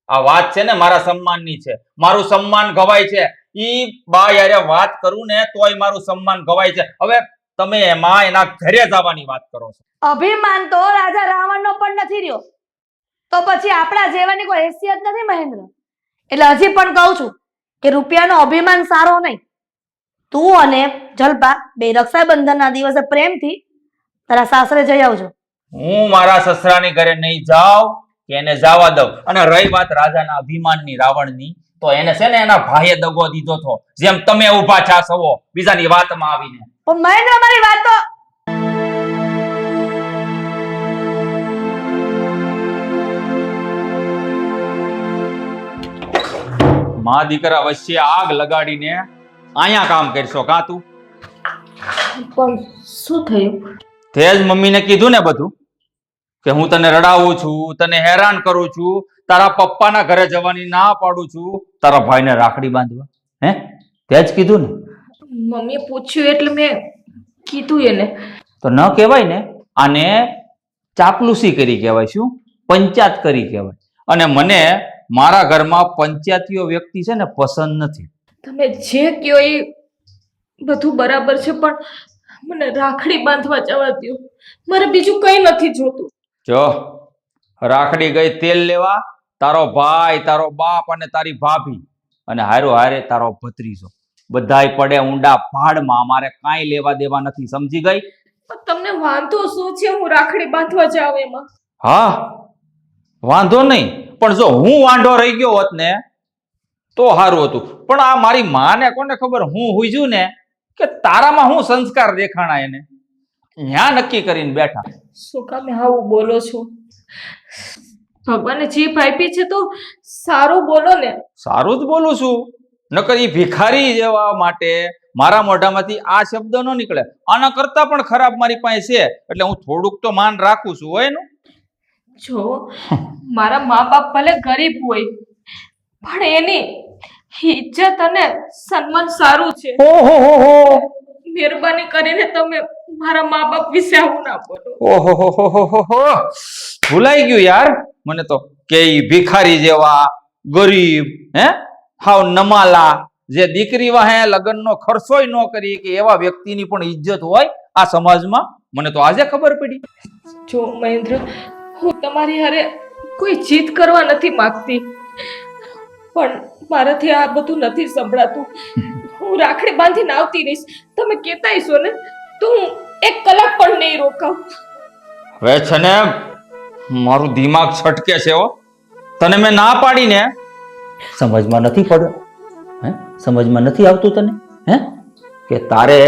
આ વાત છે ને મારા સન્માનની છે. મારું સન્માન ગવાય છે. ઈ બા યારે વાત કરું ને તોય મારું સન્માન ગવાય છે. હવે તમે એમાં એના ઘરે જવાની વાત કરો છો. અભિમાન તો રાજા રાવણનો પણ નથી રહ્યો, તો પછી આપણા જેવાની કોઈ હેસિયત નથી મહેન્દ્ર. એટલે હજી પણ કહું છું કે રૂપિયાનો અભિમાન સારો નહીં. તું અને જલપા બે રક્ષાબંધનના દિવસે પ્રેમથી તારા સાસરે જઈ આવજો. હું મારા સસરાની ઘરે નહીં જાઉં કે એને જવા દઉં. અને રહી વાત રાજાના અભિમાનની, રાવણની, તો એને છે ને એના ભાઈએ દગો દીધો હતો, જેમ તમે ઊભા છા સવો બીજાની વાતમાં આવીને. પણ મહેન્દ્ર મારી વાત તો મા દીકરા વચ્ચે આગ લગાડીને અહીંયા કામ કરશો કાં તું? પણ શું થયું? તે જ મમ્મીને કીધું ને બધું કે હું તને રડાવું છું, તને હેરાન કરું છું, તારા પપ્પાના ઘરે જવાની ના પાડું છું, તારા ભાઈને રાખડી બાંધવા. હે, તે જ કીધું ને? મમ્મીએ પૂછ્યું એટલે મેં કીધું એને. તો ન કહેવાય ને, આને ચાપલુસી કરી કહેવાય. શું? પંચાયત કરી કહેવાય. અને મને મારા ઘરમાં પંચાયતીય વ્યક્તિ છે ને પસંદ નથી. તમે જે કયો એ બધું બરાબર છે, પણ મને રાખડી બાંધવા જવા દો. મારે બીજું કઈ નથી જોતું. જો રાખડી ગઈ તેલ લેવા, તારો ભાઈ, તારો બાપ અને તારી ભાભી અને હારો હારે તારો ભત્રીજો બધાય પડે ઊંડા ભાડમાં. અમારે કાંઈ લેવા દેવા નથી, સમજી ગઈ? પણ તમને વાંધો શું છે હું રાખડી બાંધવા જાઉં એમાં? હા, વાંધો નહીં, પણ જો હું વાંઢો રહી ગયો હોત ને તો સારું હતું. પણ આ મારી માને કોને ખબર હું હુંજ્યું ને કે તારામાં હું સંસ્કાર દેખાણા એને ન્યા નક્કી કરીને બેઠા. શું કામે આવું બોલો છો? ભગવાને જીભ આપી છે તો સારું બોલો ને. સારું જ બોલું છું, નકર ઈ ભિખારી જેવા માટે મારા મોઢામાંથી આ શબ્દ ન નીકળે. આના કરતા પણ ખરાબ મારી પાસે છે, એટલે હું થોડુંક તો માન રાખું છું. હોય ને, જો મારા મા બાપ ભલે ગરીબ હોય પણ એની ઇજ્જત અને સન્માન સારું છે. મહેરબાની કરીને તમે મારા મા બાપ વિશે આવું ના બોલો. ઓહો, ભૂલાઈ ગયું યાર મને તો કે ઈ ભિખારી જેવા ગરીબ, હે હાવ નમાલા, જે દીકરી વાહે લગ્નનો ખર્ચોય ન કરી કે એવા વ્યક્તિની પણ ઇજ્જત હોય આ સમાજમાં. મને તો આજે ખબર પડી. જો મહેન્દ્ર, હું તમારી હારે કોઈ જીત કરવા નથી માંગતી, પણ મારાથી આ બધું નથી સંભળાતું. હું રાખડી બાંધીને આવતી રહીશ. તમે કહેતા હશો ને તો હું 1 કલાક પણ નહીં રોકાઉં. હવે છે ને મારું દિમાગ છટકે છે. હો, તને મેં ના પાડીને સમજમાં નથી પડ્યો? હે, સમજમાં નથી આવતું તને? હે, કે તારે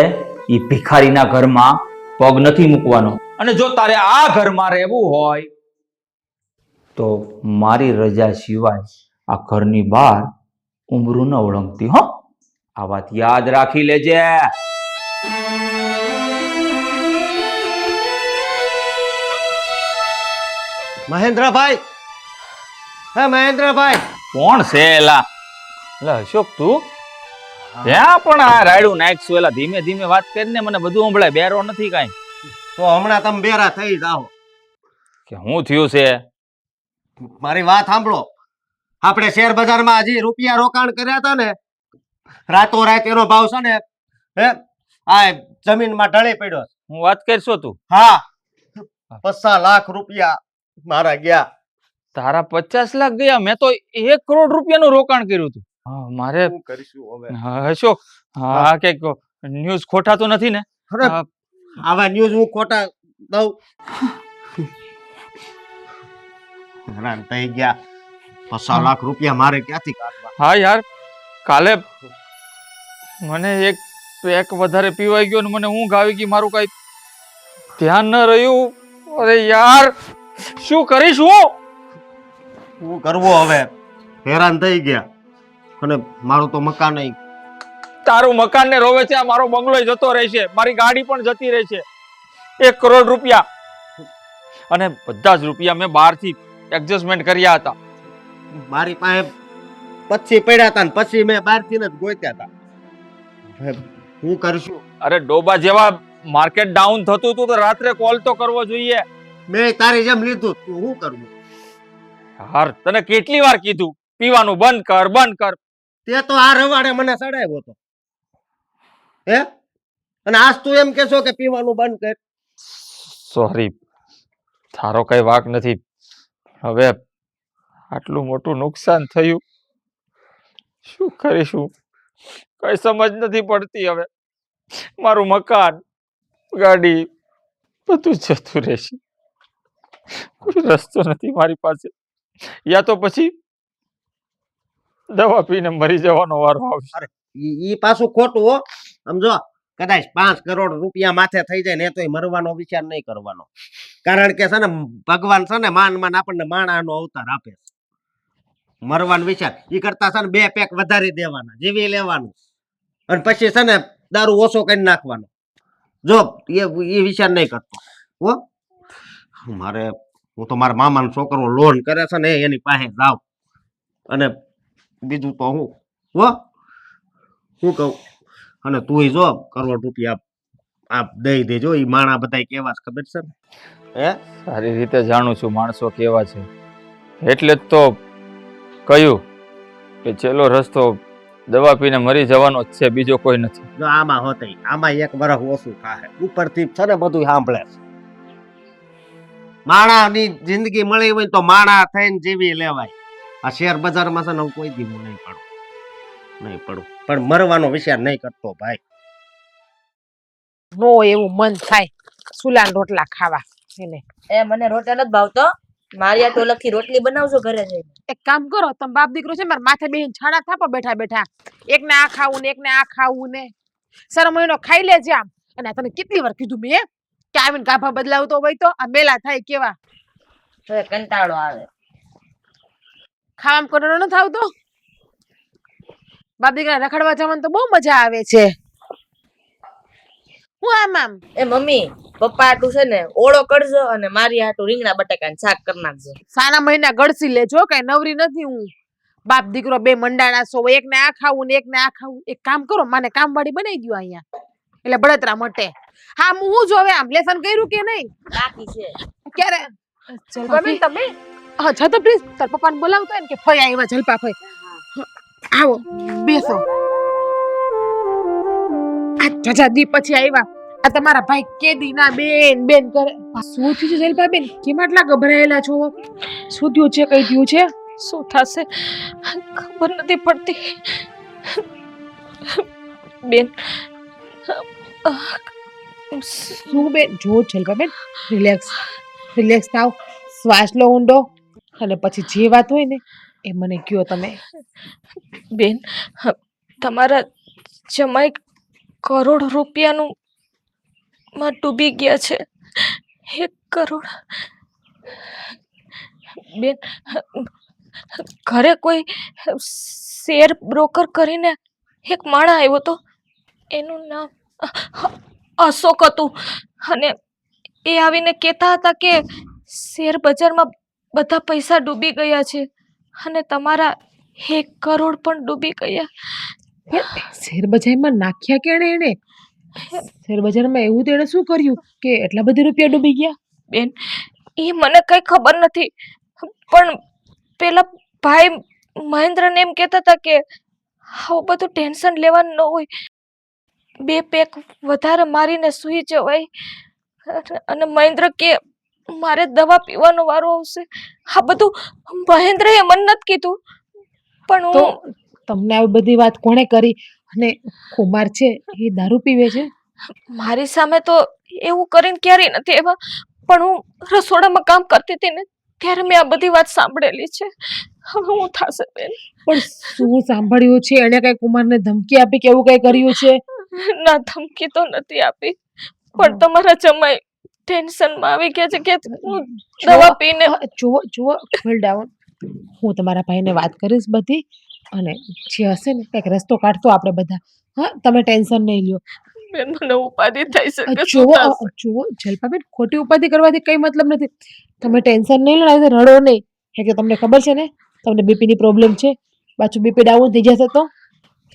ઈ ભિખારીના ઘરમાં પગ નથી મૂકવાનો. અને જો તારે આ ઘરમાં રહેવું હોય તો મારી રજા સિવાય આ ઘરની બહાર ઉંબરું ન ઓળંગતી. હો, આ વાત યાદ રાખી લેજે. મહેન્દ્રભાઈ, હે મહેન્દ્રભાઈ. કોણ છે એલા? એલા અશોક તું? ત્યાં પણ આ રાયડું નાખશું. એલા ધીમે ધીમે વાત કરીને મને બધું સંભળાય. બેરો નથી કાંઈ. તો હમણાં તમે બેરા થઈ જાઓ. કે હું થયું છે? મારી વાત સાંભળો. આપણે શેર બજારમાં હજી રૂપિયા રોકાણ કર્યા હતા ને, રાતો રાત એનો ભાવ છે ને હે આ જમીનમાં ઢળી પડ્યો. હું વાત કરશો તું? હા, 50 લાખ રૂપિયા મારા ગયા. તારા 50 લાખ ગયા? મેં તો 1 કરોડ રૂપિયાનું રોકાણ કર્યું હતું. મારે શું કરીશું હવે? અશોક, હા કઈક ન્યૂઝ ખોટા તો નથી ને? અરે, હા, આવા ન્યૂઝ હું ખોટા દઉં? હેરાન થઈ ગયા. 50 લાખ રૂપિયા મારે ક્યાંથી કાઢવા? હા યાર, કાલે મને એક પેક વધારે પીવાઈ ગયો ને મને ઊંઘ આવી ગઈ, મારું કઈ ધ્યાન ન રહ્યું. અરે યાર, શું કરીશ હું? શું કરવું હવે? હેરાન થઈ ગયા. અને મારું તો મકાન નહીં. તારું મકાન ને રોવે છે, આ મારો બંગલો જતો રહેશે, મારી ગાડી પણ જતી રહેશે. 1 કરોડ રૂપિયા, અને બધા જ રૂપિયા મેં બહારથી એડજસ્ટમેન્ટ કર્યા હતા. મારી પાસે પછી પડ્યા હતા ને પછી મેં બહારથી જ ગોત્યા હતા. હવે હું કરશું? અરે ડોબા જેવા માર્કેટ ડાઉન થતું હતું તો રાત્રે કોલ તો કરવો જોઈએ. મેં તારી જેમ લીધું, તું શું કરવું? યાર, તને કેટલી વાર કીધું પીવાનું બંધ કર, બંધ કર. તે તો આ રવાડે મને સડાવ્યો હતો. હે? અને આજ તું એમ કેશો કે પીવાનું બંધ કર? સોરી, તારો કઈ વાંક નથી. હવે આટલું મોટું નુકસાન થયું, શું કરીશું? કઈ સમજ નથી પડતી. હવે મારું મકાન, ગાડી બધું જતું રહેશે. કોઈ રસ્તો નથી મારી પાસે. યા તો પછી દવા પીને મરી જવાનો વારો આવશે. ઈ પાછું ખોટું હો. સમજો, કદાચ 5 કરોડ રૂપિયા માથે થઈ જાય ને તોય મરવાનો વિચાર નહીં કરવાનો. કારણ કે છે ને ભગવાન છે ને માન આપણને માણાનો અવતાર આપે છે. મરવાનો વિચાર ઈ કરતા છે ને 2 પેક વધારી દેવાના, જીવી લેવાનું, અને પછી છે ને દારૂ ઓછો કરી નાખવાનો. જો એ વિચાર નહીં કરતો હો. હું તો મારા મામાનો છોકરો લોન કરે છે ને એની પાસે જાવ, અને બીજું તો હું હો શું કહું. અને તું જો કરોડ રૂપિયા આપ દઈ દેજો. ઈ માણા બધા કેવા છે ખબર છે ને? હે, સારી રીતે જાણું છું માણસો કેવા છે, એટલે જ તો કહ્યું કે છેલ્લો રસ્તો દવા પીને મરી જવાનો જ છે, બીજો કોઈ નથી. જો આમાં હોતે આમાં 1 વર્ષ ઓછું થાય. ઉપરથી છે ને બધું સાંભળે છે. માણાની જિંદગી મળી હોય તો માણા થઈને જીવી લેવાય. આ શેર બજારમાં છે ને હું કોઈ દી નહીં પડું. પણ મરવાનો વિચાર નહીં કરતો ભાઈ. નો એવું મન થાય સુલાન રોટલા ખાવા એને. એ મને રોટલા નથી ભાવતો, મારી આ ટોલકથી રોટલી બનાવજો ઘરે જઈને. એક કામ કરો, તમે બાપ દીકરો છે મારા માથે બેહીને છાણા થાપો બેઠા બેઠા. એકને આ ખાવું ને એકને આ ખાવું ને. સર મહિનો ખાઈ લેજે આમ. અને આ તને કેટલી વાર કીધું મેં કે આવીને ગાભા બદલાવતો હોય તો આ મેલા થાય કેવા. હવે કંટાળો આવે. ખાવામાં કરવાનો નથી આવતો. બાપ દીકરા રખડવા જવાનું તો બહુ મજા આવે છે. હું આમ એ મમ્મી, પપ્પા આટું છે ને ઓળો કરજો અને મારી આટું રીંગણા બટાકાનું શાક કરી નાખજો. સાના મહિના ગળસી લેજો, કઈ નવરી નથી હું. બાપ દીકરો 2 મંડાણા છો, એકને આ ખાવું ને એકને આ ખાવું. એક કામ કરો, માને કામવાળી બનાવી દો અહીંયા, એટલે બળતરા મટે. હા, હું જોવે આમ લેસન કર્યું કે નહીં? બાકી છે. ક્યારે જલપાબેન તમે? હા, છતો પ્લીઝ તાર પપ્પાને બોલાવતો હોય ને કે ફઈ આવ્યા જલપા ફઈ. આવો બેસો. આ જજા દી પછી આવ્યા. આ તમારા ભાઈ કેદી ના બેન બેન કરે. શું થયું છે જલપાબેન? કેમ આટલા ગભરાયેલા છો? શું થયું છે? કઈ થયું છે? શું થશે ખબર નથી પડતી બેન. શું બેન? જો જલપાબેન, રિલેક્સ થાવ, શ્વાસ લો ઊંડો, અને પછી જે વાત હોય ને એ મને કયો તમે. બેન, તમારા જમાઈ કરોડ રૂપિયાનું માં ડૂબી ગયા છે. 1 કરોડ. બેન, ઘરે કોઈ શેર બ્રોકર કરીને એક માણસ આવ્યો હતો, એનું નામ અશોક હતું, અને એ આવીને કહેતા હતા કે શેર બજારમાં બધા પૈસા ડૂબી ગયા છે અને તમારા 1 કરોડ પણ ડૂબી ગયા. શેર બજારમાં નાખ્યા કેણે એને? શેર બજારમાં એવું તેણે શું કર્યું કે એટલા બધા રૂપિયા ડૂબી ગયા? બેન, એ મને કઈ ખબર નથી, પણ પેલા ભાઈ મહેન્દ્રને એમ કહેતા હતા કે આવું બધું ટેન્શન લેવાનું ન હોય, 2 પેક વધારે મારીને સૂઈ જવાય. અને મહેન્દ્ર કે મારે દવા પીવાનો વારો આવશે. આ બધું મહેન્દ્રએ મને નથી કીધું, પણ તો હું તમને આવી બધી વાત કોણે કરી? અને કુમાર છે એ દારૂ પીવે છે? મારી સામે તો એવું કરીને ક્યારેય નથી એવા, પણ હું રસોડામાં કામ કરતી હતી ને ત્યારે મેં આ બધી વાત સાંભળેલી છે. હવે હું થશે બેન? પણ શું સાંભળ્યું છે? એને કઈ કુમારને ધમકી આપી કે એવું કઈ કર્યું છે? ના, ધમકી તો નથી આપી, પણ તમારા જમાઈ ટેન્શનમાં આવી ગયા છે કે હું દવા પીને જુઓ જુઓ, કુલ ડાઉન. હું તમારા ભાઈને વાત કરીશ બધી, અને જે હશે ને કંઈક રસ્તો કાઢતો આપણે બધા. હા, તમે ટેન્શન નહીં લ્યો. બેન મને ઉપાધિ થઈ શકે. જુઓ શું થશે? જુઓ જલપાબેન, ખોટી ઉપાધિ કરવાથી કઈ મતલબ નથી. તમે ટેન્શન નહીં લો, રડો નહીં. કેમ કે તમને ખબર છે ને તમને બીપીની પ્રોબ્લેમ છે. પાછું બીપી ડાઉન થઈ જશે તો?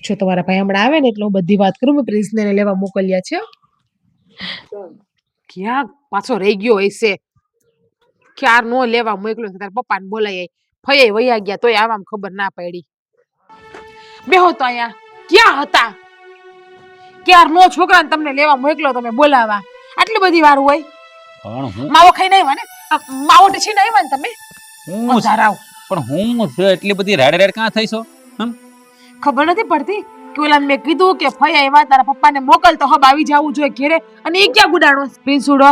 જો તમારા ભાઈ હમણાં આવે ને એટલે હું બધી વાત કરું. મેં પ્રિન્સને લેવા મોકલ્યા છે. ક્યાં પાછો રહી ગયો હશે? ક્યાર નો લેવા મોકલ્યો છે? તારા પપ્પાને બોલાય ફઈએ વયા ગયા તોય આવામાં ખબર ના પડી. બેહો તો અહીંયા. ક્યાં હતા? ક્યાર નો છોકરાને તમને લેવા મોકલો તમે બોલાવા? આટલી બધી વાર હોય? પણ હું માવો ખાઈને આવ્યા ને? માવો ટીછીને આવ્યા ને તમે? હું ધરાવ. પણ હું છે એટલી બધી રેડ રેડ ક્યાં થઈ છો? ખબર નથી પડતી કે ઓલા મેં કીધું કે ફઈ આવ્યા તારા પપ્પાને મોકલ તો હબ આવી જાવું જોઈએ ઘેરે, અને એ ક્યાં ગુડાણો? પ્રિન્સુડો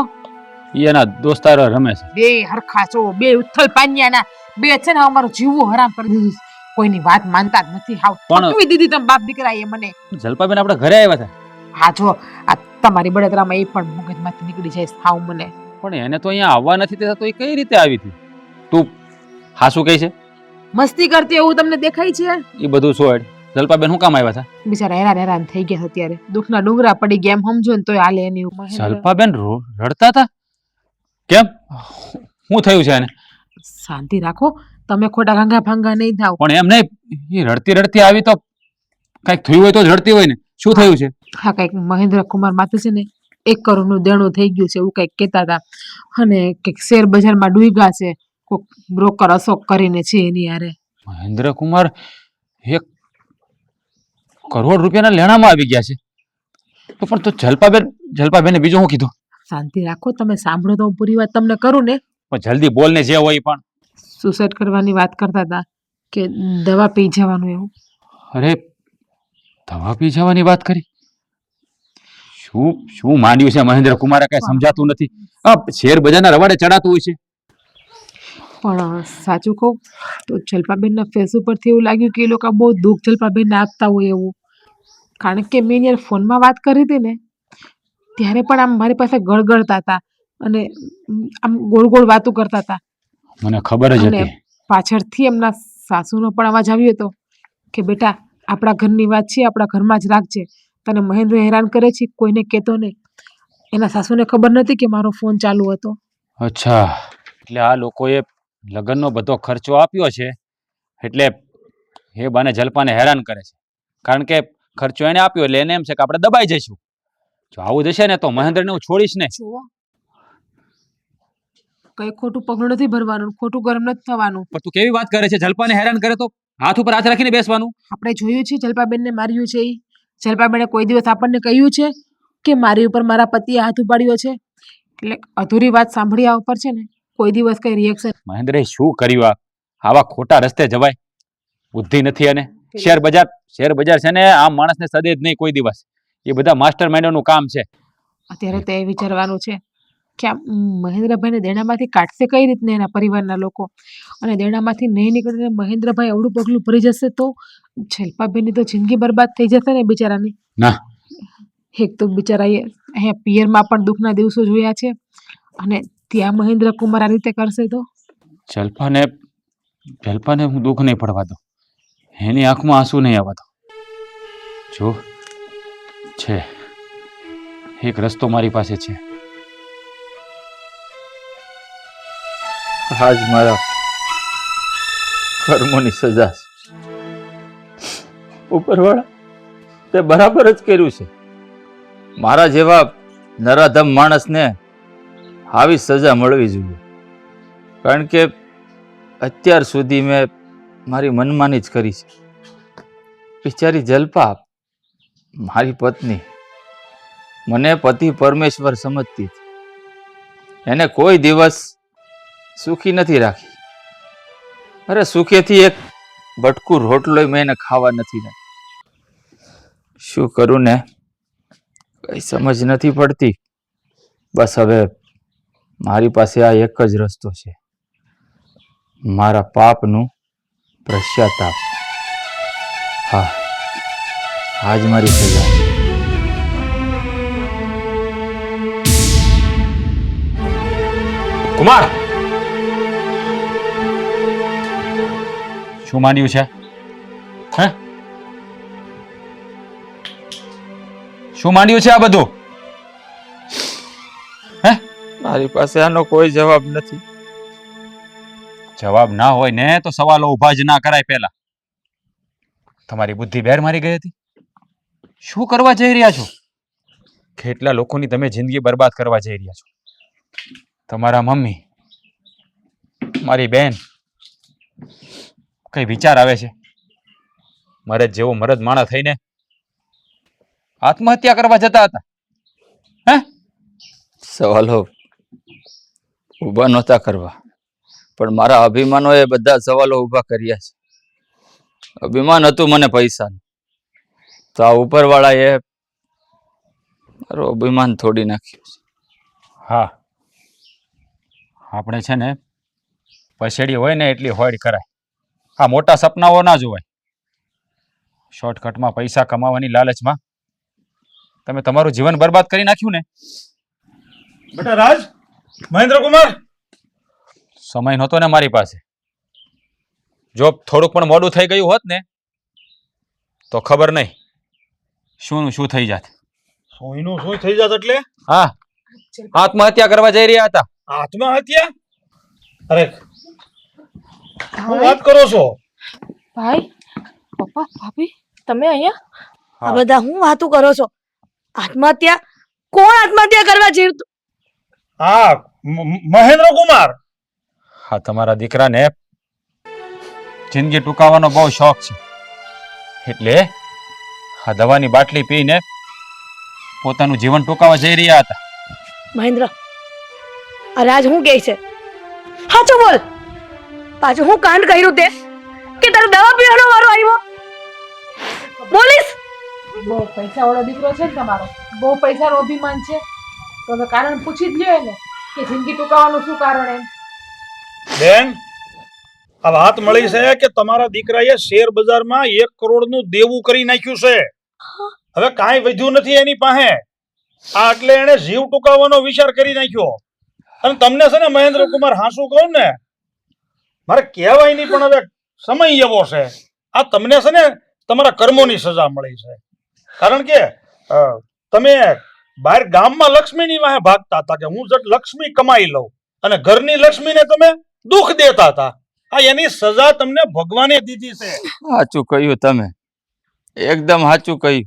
ઈ એના દોસ્તારો રમે છે. બે હરખા છો, બે ઉથલ પાન્યાના બે છે ને. અમારું જીવવું હરામ કરી દીધું. કોઈની વાત માનતા જ નથી. હાવ પણ- પકવી દીધી તમે બાપ દીકરાએ મને. જલપાબેન આપણે ઘરે આવ્યા હતા, હા જો આ તમારી બળતરામાં એ પણ મગજમાંથી નીકળી જાય છે હાવ મને. પણ એને તો અહીંયા આવવા નથી દેતા, તો એ કઈ રીતે આવી હતી? તું હાસુ કહે છે? મસ્તી કરતી એવું તમને દેખાય છે? એ બધું છોડ. જલપાબેન શું કામ આવ્યા હતા? બિચારા હેરાન હેરાન થઈ ગયા છે અત્યારે. દુઃખના ડુંગરા પડી ગયા એમ સમજો ને તોય હાલે એની ઉપર. જલપાબેન રડતા હતા? કેમ? શું થયું છે એને? શાંતિ રાખો, તમે ખોટા ગાંગા ભાંગા નહીં થાવ. પણ એમ નહીં, એ રડતી રડતી આવી તો કઈક થયું હોય તો જ રડતી હોય ને. શું થયું છે? હા, કઈક મહેન્દ્ર કુમાર માથે છે ને 1 કરોડનું દેણું થઈ ગયું છે એવું કઈક કહેતા હતા. અને કઈક શેર બજારમાં ડૂબ્યા છે. કોઈક બ્રોકર અશોક કરીને છે એની હારે. મહેન્દ્ર કુમાર 1 કરોડ રૂપિયાના લેણામાં આવી ગયા છે. તો પણ તો જલપાબેને બીજું શું કીધું? શાંતિ રાખો, તમે સાંભળો તો હું પૂરી વાત તમને કરું ને. પણ જલ્દી બોલ ને જે હોય. પણ સુસાઇડ કરવાની વાત કરતા હતા કે દવા પી જવાનું એવું. અરે, દવા પી જવાની વાત કરી? શું માંડ્યું છે મહેન્દ્ર કુમારે? કઈ સમજાતું નથી. આ શેર બજારના રવાડે ચડાતું હોય છે. પણ સાચું કહું તો જલપાબેનના ફેસ ઉપરથી એવું લાગ્યું કે એ લોકો બહુ દુઃખ જલપાબેનને આપતા હોય એવું. કારણ કે મેં યાર ફોનમાં વાત કરી હતી ને ત્યારે પણ આમ મારી પાસે ગળગળતા હતા અને આમ ગોળ ગોળ વાતો કરતા હતા. મને ખબર જ અને હતી. પાછળથી એમના સાસુનો પણ અવાજ આવ્યો હતો કે બેટા આપણા ઘરની વાત છે, આપણા ઘરમાં જ રાખજે. તને મહેન્દ્ર હેરાન કરે છે, કોઈને કહેતો નહીં. એના સાસુને ખબર નથી કે મારો ફોન ચાલુ હતો. અચ્છા, એટલે આ લોકોએ લગ્નનો બધો ખર્ચો આપ્યો છે, એટલે એ બાને જલપાને હેરાન કરે છે. કારણ કે ખર્ચો એને આપ્યો એટલે એને એમ છે કે આપણે દબાઈ જઈશું. જો આવું જશે ને તો મહેન્દ્રને હું છોડીશ ને. જુઓ, કઈ ખોટું પગલું નથી ભરવાનું, ખોટું ગરમ નથી થવાનું. પણ તું કેવી વાત કરે છે? જલપાને હેરાન કરે તો હાથ ઉપર હાથ રાખીને બેસવાનું. આપણે જોયું છે જલપાબેનને માર્યું છે. જલપાબેને કોઈ દિવસ આપણને કહ્યું છે કે મારી ઉપર મારા પતિએ હાથ ઉપાડ્યો છે? એટલે અધૂરી વાત સાંભળ્યા ઉપર છે ને કોઈ દિવસ કઈ રિએક્શન. મહેન્દ્રે શું કર્યું? આવા ખોટા રસ્તે જવાય? બુદ્ધિ નથી. અને શેર બજાર છે ને આમ માણસને સદે જ નહીં કોઈ દિવસ. એ બધા માસ્ટર માઇન્ડોનું કામ છે. અત્યારે તો એ વિચારવાનું છે કે આ મહેન્દ્રભાઈને દેણામાંથી કાઢશે કઈ રીતને એના પરિવારના લોકો, અને દેણામાંથી નહીં નીકળે મહેન્દ્રભાઈ અવળું પગલું ભરી જશે તો જલપાબેનની તો જિંદગી બરબાદ થઈ જશે ને બિચારાની. ના, એક તો બિચારાએ અહીંયા પિયરમાં પણ દુઃખના દિવસો જોયા છે, અને ત્યાં મહેન્દ્ર કુમાર આ રીતે કરશે તો? જલપાને હું દુઃખ નહીં પડવા દઉં. એની આંખમાં આંસુ નહીં આવવા દઉં. જો છે એક રસ્તો મારી પાસે છે. આજ મારા કર્મોની સજા છે. ઉપરવાળા તે બરાબર જ કર્યું છે. મારા જેવા નરાધમ માણસને આવી સજા મળવી જોઈએ. કારણ કે અત્યાર સુધી મેં મારી મનમાની જ કરી છે. બિચારી જલપા મારી પત્ની મને પતિ પરમેશ્વર સમજતી હતી, એને કોઈ દિવસ સુખી નથી રાખી. અરે સુખેથી એક બટકું રોટલોય મેં એને ખાવા નથી રાખ્યો. શું કરું ને કઈ સમજ નથી પડતી. બસ હવે મારી પાસે આ એક જ રસ્તો છે, મારા પાપનું પશ્ચાતાપ. હા, આજ મારી સજા છે. કુમાર, શું માંડ્યું છે? હે, શું માંડ્યું છે આ બધું? મારી પાસે આનો કોઈ જવાબ નથી. જવાબ ના હોય ને તો સવાલો ઉભા જ ના કરાય. પહેલા તમારી બુદ્ધિ બેર મારી ગઈ હતી. શું કરવા જઈ રહ્યા છો? કેટલા લોકોની તમે જિંદગી બરબાદ કરવા જઈ રહ્યા છો. તમારા મમ્મી, મારી બેન, કઈ વિચાર આવે છે? મરદ જેવો મરદ માણા થઈને આત્મહત્યા કરવા જતા હતા. હે, સવાલો ઊભા નહોતા કરવા, પણ મારા અભિમાનોએ બધા સવાલો ઊભા કર્યા છે. અભિમાન હતું મને પૈસાનું, તો આ ઉપરવાળાએ મારું અભિમાન તોડી નાખ્યું છે. હા, આપણે છે ને પછેડી હોય ને એટલી હોડ કરાય. આ મોટા સપનાઓ ના જોવાય. શોર્ટકટમાં પૈસા કમાવાની લાલચમાં તમે તમારું જીવન બરબાદ કરી નાખ્યું ને. બેટા રાજ, મહેન્દ્ર કુમાર, સમય નહોતો ને મારી પાસે. જો થોડુંક પણ મોડું થઈ ગયું હોત ને તો ખબર નહીં શું શું થઈ જાત. સોયનું શું થઈ જાત એટલે? હા, આત્મહત્યા કરવા જઈ રહ્યા હતા. આત્મહત્યા? અરે શું વાત કરો છો? ભાઈ, પપ્પા, ભાભી, તમે અહીંયા? આ બધા હું વાતું કરો છો? આત્મહત્યા? કોણ આત્મહત્યા કરવા જીવતું? હા, મહેન્દ્ર કુમાર. હા, તમારા દીકરાને જિંદગી ટૂંકાવવાનો બહુ શોખ છે, એટલે આ દવાની બાટલી પીને પોતાનું જીવન ટૂંકાવા જઈ રહ્યા હતા. મહેન્દ્ર, આ રાજ હું કહે છે? સાચું બોલ. પાછું હું કાંડ કર્યું તે કે તારો દવા પીવાનો વારો આવ્યો? બોલીશ? બહુ પૈસાવાળો દીકરો છે ને તમારો, બહુ પૈસાનો અભિમાન છે, તો હવે કારણ પૂછી જ લ્યો એને કે જિંદગી ટૂંકાવાનું શું કારણ એમ. બેન, આ વાત મળી છે કે તમારા દીકરાએ શેર બજારમાં 1 કરોડનું દેવું કરી નાખ્યું છે. હવે કાંઈ વધ્યું નથી એની પાસે. આ એટલે એને જીવ ટૂંકાવવાનો વિચાર કરી નાખ્યો. અને તમને છે ને મહેન્દ્ર કુમાર, હાસું કહું ને, મારે કહેવાય નહીં, પણ હવે સમય એવો છે. આ તમને છે ને તમારા કર્મોની સજા મળી છે. કારણ કે તમે બહાર ગામમાં લક્ષ્મીની વાહે ભાગતા હતા કે હું જટ લક્ષ્મી કમાઈ લઉં, અને ઘરની લક્ષ્મીને તમે દુઃખ દેતા હતા. આ એની સજા તમને ભગવાને દીધી છે. સાચું કહ્યું તમે, એકદમ સાચું કહ્યું.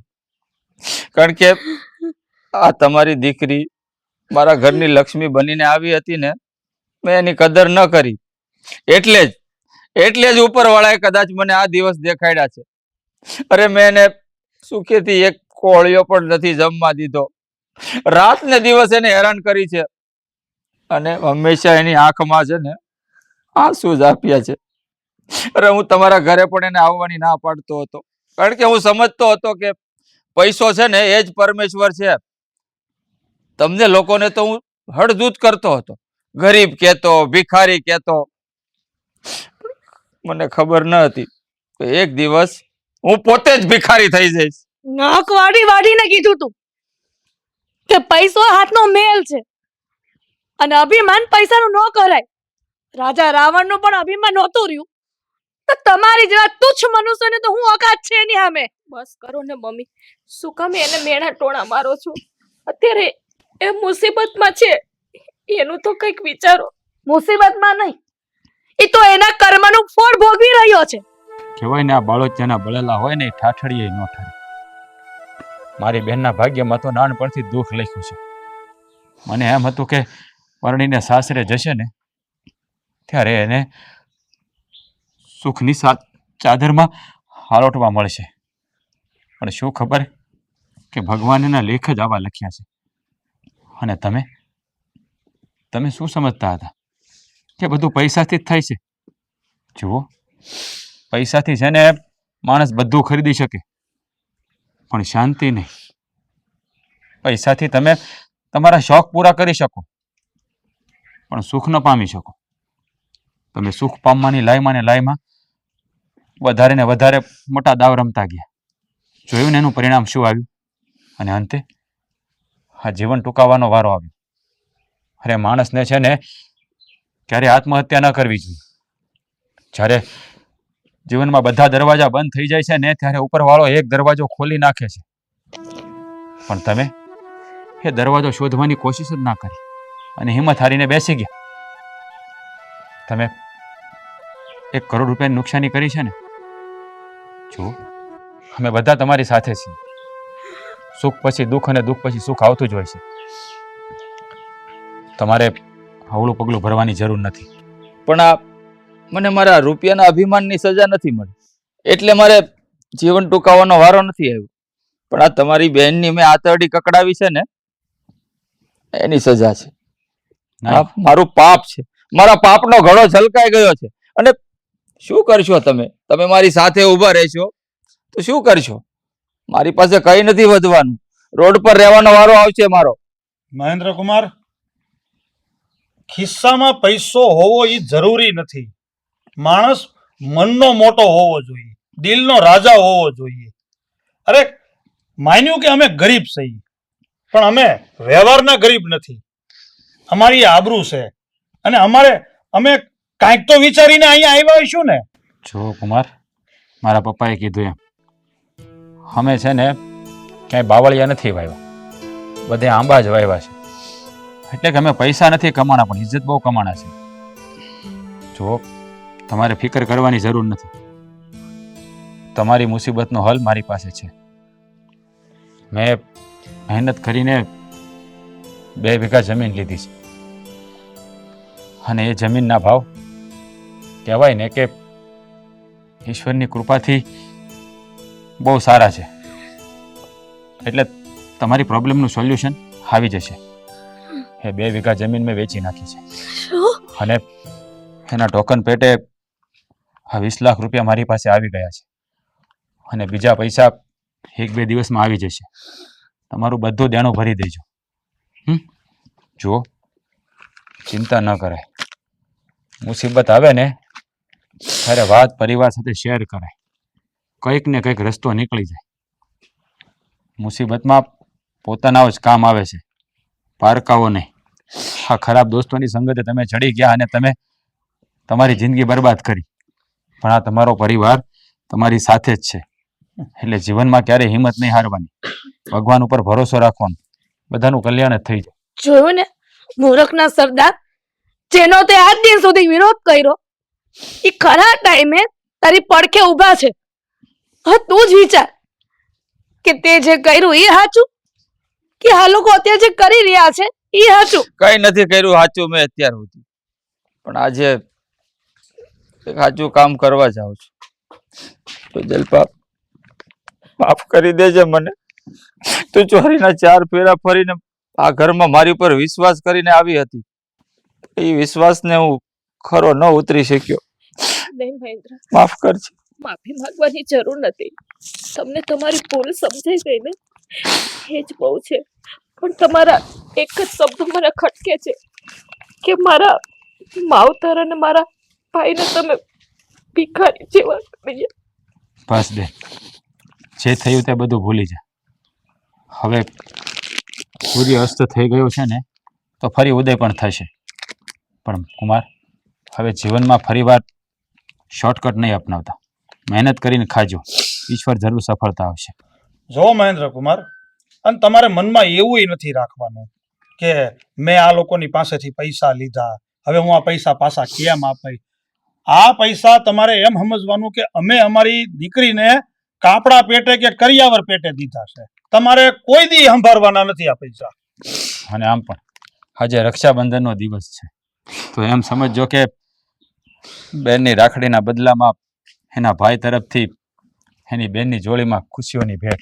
કારણ કે આ તમારી દીકરી મારા ઘરની લક્ષ્મી બનીને આવી હતી ને, મેં એની કદર ન કરી. એટલે જ ઉપરવાળાએ કદાચ મને આ દિવસ દેખાડ્યા છે. અરે મેં એને સુખેથી એક કોળિયો પણ નથી જમવા દીધો. રાત ને દિવસ એને હેરાન કરી છે, અને હંમેશા એની આંખમાં છે ને આંસુ જ આપ્યા છે. અરે હું તમારા ઘરે પણ એને આવવાની ના પાડતો હતો, કારણ કે હું સમજતો હતો કે પૈસો છે ને એ જ પરમેશ્વર છે. તમને લોકોને તો હું હળદૂત કરતો હતો, ગરીબ કહેતો, ભિખારી કહેતો. મને ખબર ન હતી કે એક દિવસ હું પોતે જ ભિખારી થઈ જઈશ. નાક વાડીને કીધું તું કે પૈસો હાથનો મેલ છે અને અભિમાન પૈસાનું ન કરાય. રાજા રાવણનું પણ અભિમાન નહોતું રહ્યું, તો તમારી જેવા તુચ્છ મનુષ્યને તો હું ઓકાત છે એની સામે. બસ કરો ને મમ્મી, શું કામ એને મેણા ટોણા મારો છો? અત્યારે એ મુસીબતમાં છે, એનું તો કંઈક વિચારો. મુસીબતમાં નહીં, એ તો એના કર્મનું ફળ ભોગવી રહ્યો છે. કહેવાય ને આ બાળોતિયાના બળેલા હોય ને એ ઠાઠડીએ ન ઠરે. મારી બહેનના ભાગ્યમાં તો નાનપણથી દુઃખ લખ્યું છે. મને એમ હતું કે પરણીને સાસરે જશે ને ત્યારે એને સુખની ચાદરમાં હાલોટવા મળશે. પણ શું ખબર કે ભગવાન એના લેખ જ આવા લખ્યા છે. અને તમે તમે શું સમજતા હતા કે બધું પૈસાથી જ થાય છે? જુઓ, પૈસાથી છે ને માણસ બધું ખરીદી શકે, પણ શાંતિ નહીં. પૈસાથી તમે તમારા શોખ પૂરા કરી શકો, પણ સુખ ન પામી શકો. તમે સુખ પામવાની લાઈમાં ને લાઈમાં વધારે ને વધારે મોટા દાવ રમતા ગયા. જોયું ને એનું પરિણામ શું આવ્યું? અને અંતે આ જીવન ટૂંકાવવાનો વારો આવ્યો. અરે માણસને છે ને ક્યારે આત્મહત્યા ન કરવી જોઈએ. જ્યારે જીવનમાં બધા દરવાજા બંધ થઈ જાય છે ને ત્યારે ઉપરવાળો એક દરવાજો ખોલી નાખે છે, પણ તમે એ દરવાજો શોધવાની કોશિશ જ ના કરી અને હિંમત હારીને બેસી ગયા. તમે 1 કરોડ રૂપિયાની નુકસાની કરી છે ને. જુઓ, અમે બધા તમારી સાથે છીએ. સુખ પછી દુઃખ અને દુઃખ પછી સુખ આવતું જ હોય છે. તમારે હવળું પગલું ભરવાની જરૂર નથી. પણ આ મને મારા રૂપિયાના અભિમાનની સજા નથી મળી, એટલે મારે જીવન ટૂંકાવવાનો વારો નથી આવ્યો. પણ આ તમારી બહેનની મેં આતરડી કકડાવી છે ને, એની સજા છે. આ મારું પાપ છે. મારા પાપનો ઘડો છલકાઈ ગયો છે. અને શું કરશો તમે? તમે મારી સાથે ઊભા રહેશો તો શું કરશો? મારી પાસે કઈ નથી વધવાનું. રોડ પર રહેવાનો વારો આવશે મારો. મહેન્દ્ર કુમાર, ખિસ્સામાં પૈસો હોવો એ જરૂરી નથી. માણસ મનનો મોટો હોવો જોઈએ, દિલનો રાજા હોવો જોઈએ. અરે માન્યું કે અમે ગરીબ છીએ, પણ અમે વ્યવહારના ગરીબ નથી. અમારી આબરૂ છે અને અમે કાંઈક તો વિચારીને અહીંયા આવ્યા હશું ને. જો કુમાર, મારા પપ્પાએ કીધું એમ, અમે છે ને ક્યાંય બાવળિયા નથી વાવ્યા, બધે આંબા જ વાવ્યા છે. એટલે કે અમે પૈસા નથી કમાણા, પણ ઇજ્જત બહુ કમાણા છે. જો તમારે ફિકર કરવાની જરૂર નથી. તમારી મુસીબતનો હલ મારી પાસે છે. મેં મહેનત કરીને 2 વીઘા જમીન લીધી છે, અને એ જમીનના ભાવ કહેવાય ને કે ઈશ્વરની કૃપાથી બહુ સારા છે. એટલે તમારી પ્રોબ્લેમનું સોલ્યુશન આવી જશે. એ 2 વીઘા જમીન મેં વેચી નાખી છે, અને એના ટોકન પેટે આ 20 લાખ રૂપિયા મારી પાસે આવી ગયા છે. અને બીજા પૈસા 1-2 દિવસમાં આવી જશે. તમારું બધું દેણું ભરી દેજો. જુઓ, ચિંતા ન કરાય. મુસીબત આવે ને ત્યારે વાત પરિવાર સાથે શેર કરાય. કંઈક ને કંઈક રસ્તો નીકળી જાય. મુસીબતમાં પોતાના જ કામ આવે છે, પારકાઓ નહીં. આ ખરાબ દોસ્તોની સંગતે તમે ચડી ગયા અને તમે તમારી જિંદગી બરબાદ કરી. પણ આ તમારો પરિવાર તમારી સાથે જ છે. એટલે જીવનમાં ક્યારેય હિંમત નહીં હારવાની. ભગવાન ઉપર ભરોસો રાખવાનો. બધાનું કલ્યાણ જ થઈ જાય. જોયું ને, મૂર્ખના સરદાર, જેનો તે આજ દિન સુધી વિરોધ કર્યો, એ ખરા ટાઈમે તારી પડખે ઊભા છે. હવે તું જ વિચાર કે તે જે કર્યું એ સાચું, કે આ લોકો અત્યારે જે કરી રહ્યા છે એ સાચું. કઈ નથી કર્યું સાચું મેં અત્યાર સુધી, પણ આજે એક સાચું કામ કરવા જાઉં છું. તો જલપા, માફ કરી દેજે મને. તું ચોરીના 4 ફેરા ફરીને આ ઘરમાં મારી ઉપર વિશ્વાસ કરીને આવી હતી. એ વિશ્વાસને હું ખરો ન ઉતરી શક્યો. નહીં મહેન્દ્ર, માફ કરજે. માફી માંગવાની જરૂર નથી. તમને તમારી ભૂલ સમજાઈ ગઈ ને, એ જ બહુ છે. પણ તમારા એક જ શબ્દ મને ખટકે છે કે મારા માવતર અને મારા ભાઈને તમે ભિખારી જેવા કર્યા. બસ બેન, જે થયું તે બધું ભૂલી જા. હવે સૂર્ય અસ્ત થઈ ગયો છે ને, તો ફરી ઉદય પણ થશે. પણ કુમાર, હવે જીવનમાં ફરીવાર શોર્ટકટ નહીં અપનાવતા. મહેનત કરીને ખાજો, ઈશ્વર જરૂર સફળતા આવશે. જો મહેન્દ્ર કુમાર, અને તમારે મનમાં એવું નથી રાખવાનું કે મેં આ લોકોની પાસેથી પૈસા લીધા, હવે હું આ પૈસા પાછા કેમ આપાય. આ પૈસા તમારે એમ સમજવાનું કે અમે અમારી દીકરીને કાપડા પેટે કે કરિયાવર પેટે દીધા છે. તમારે કોઈ દી સંભાળવાના નથી આ પૈસા. અને આમ પણ આજે રક્ષાબંધનનો દિવસ છે, તો એમ સમજજો કે બેનની રાખડીના બદલામાં એના ભાઈ તરફથી એની બેનની જોડીમાં ખુશીઓની ભેટ.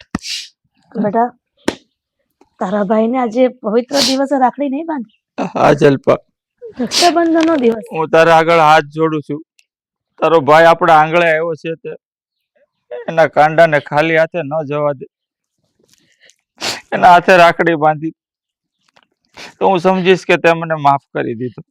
બેટા, તારા ભાઈને આજે પવિત્ર દિવસે રાખડી નહીં બાંધી? હા જલપા, રક્ષાબંધનનો દિવસ. હું તારા આગળ હાથ જોડું છું. તારો ભાઈ આપણા આંગણે આવ્યો છે તે એના કાંડાને ખાલી હાથે ન જવા દે. એના હાથે રાખડી બાંધી તો હું સમજીશ કે તે મને માફ કરી દીધો.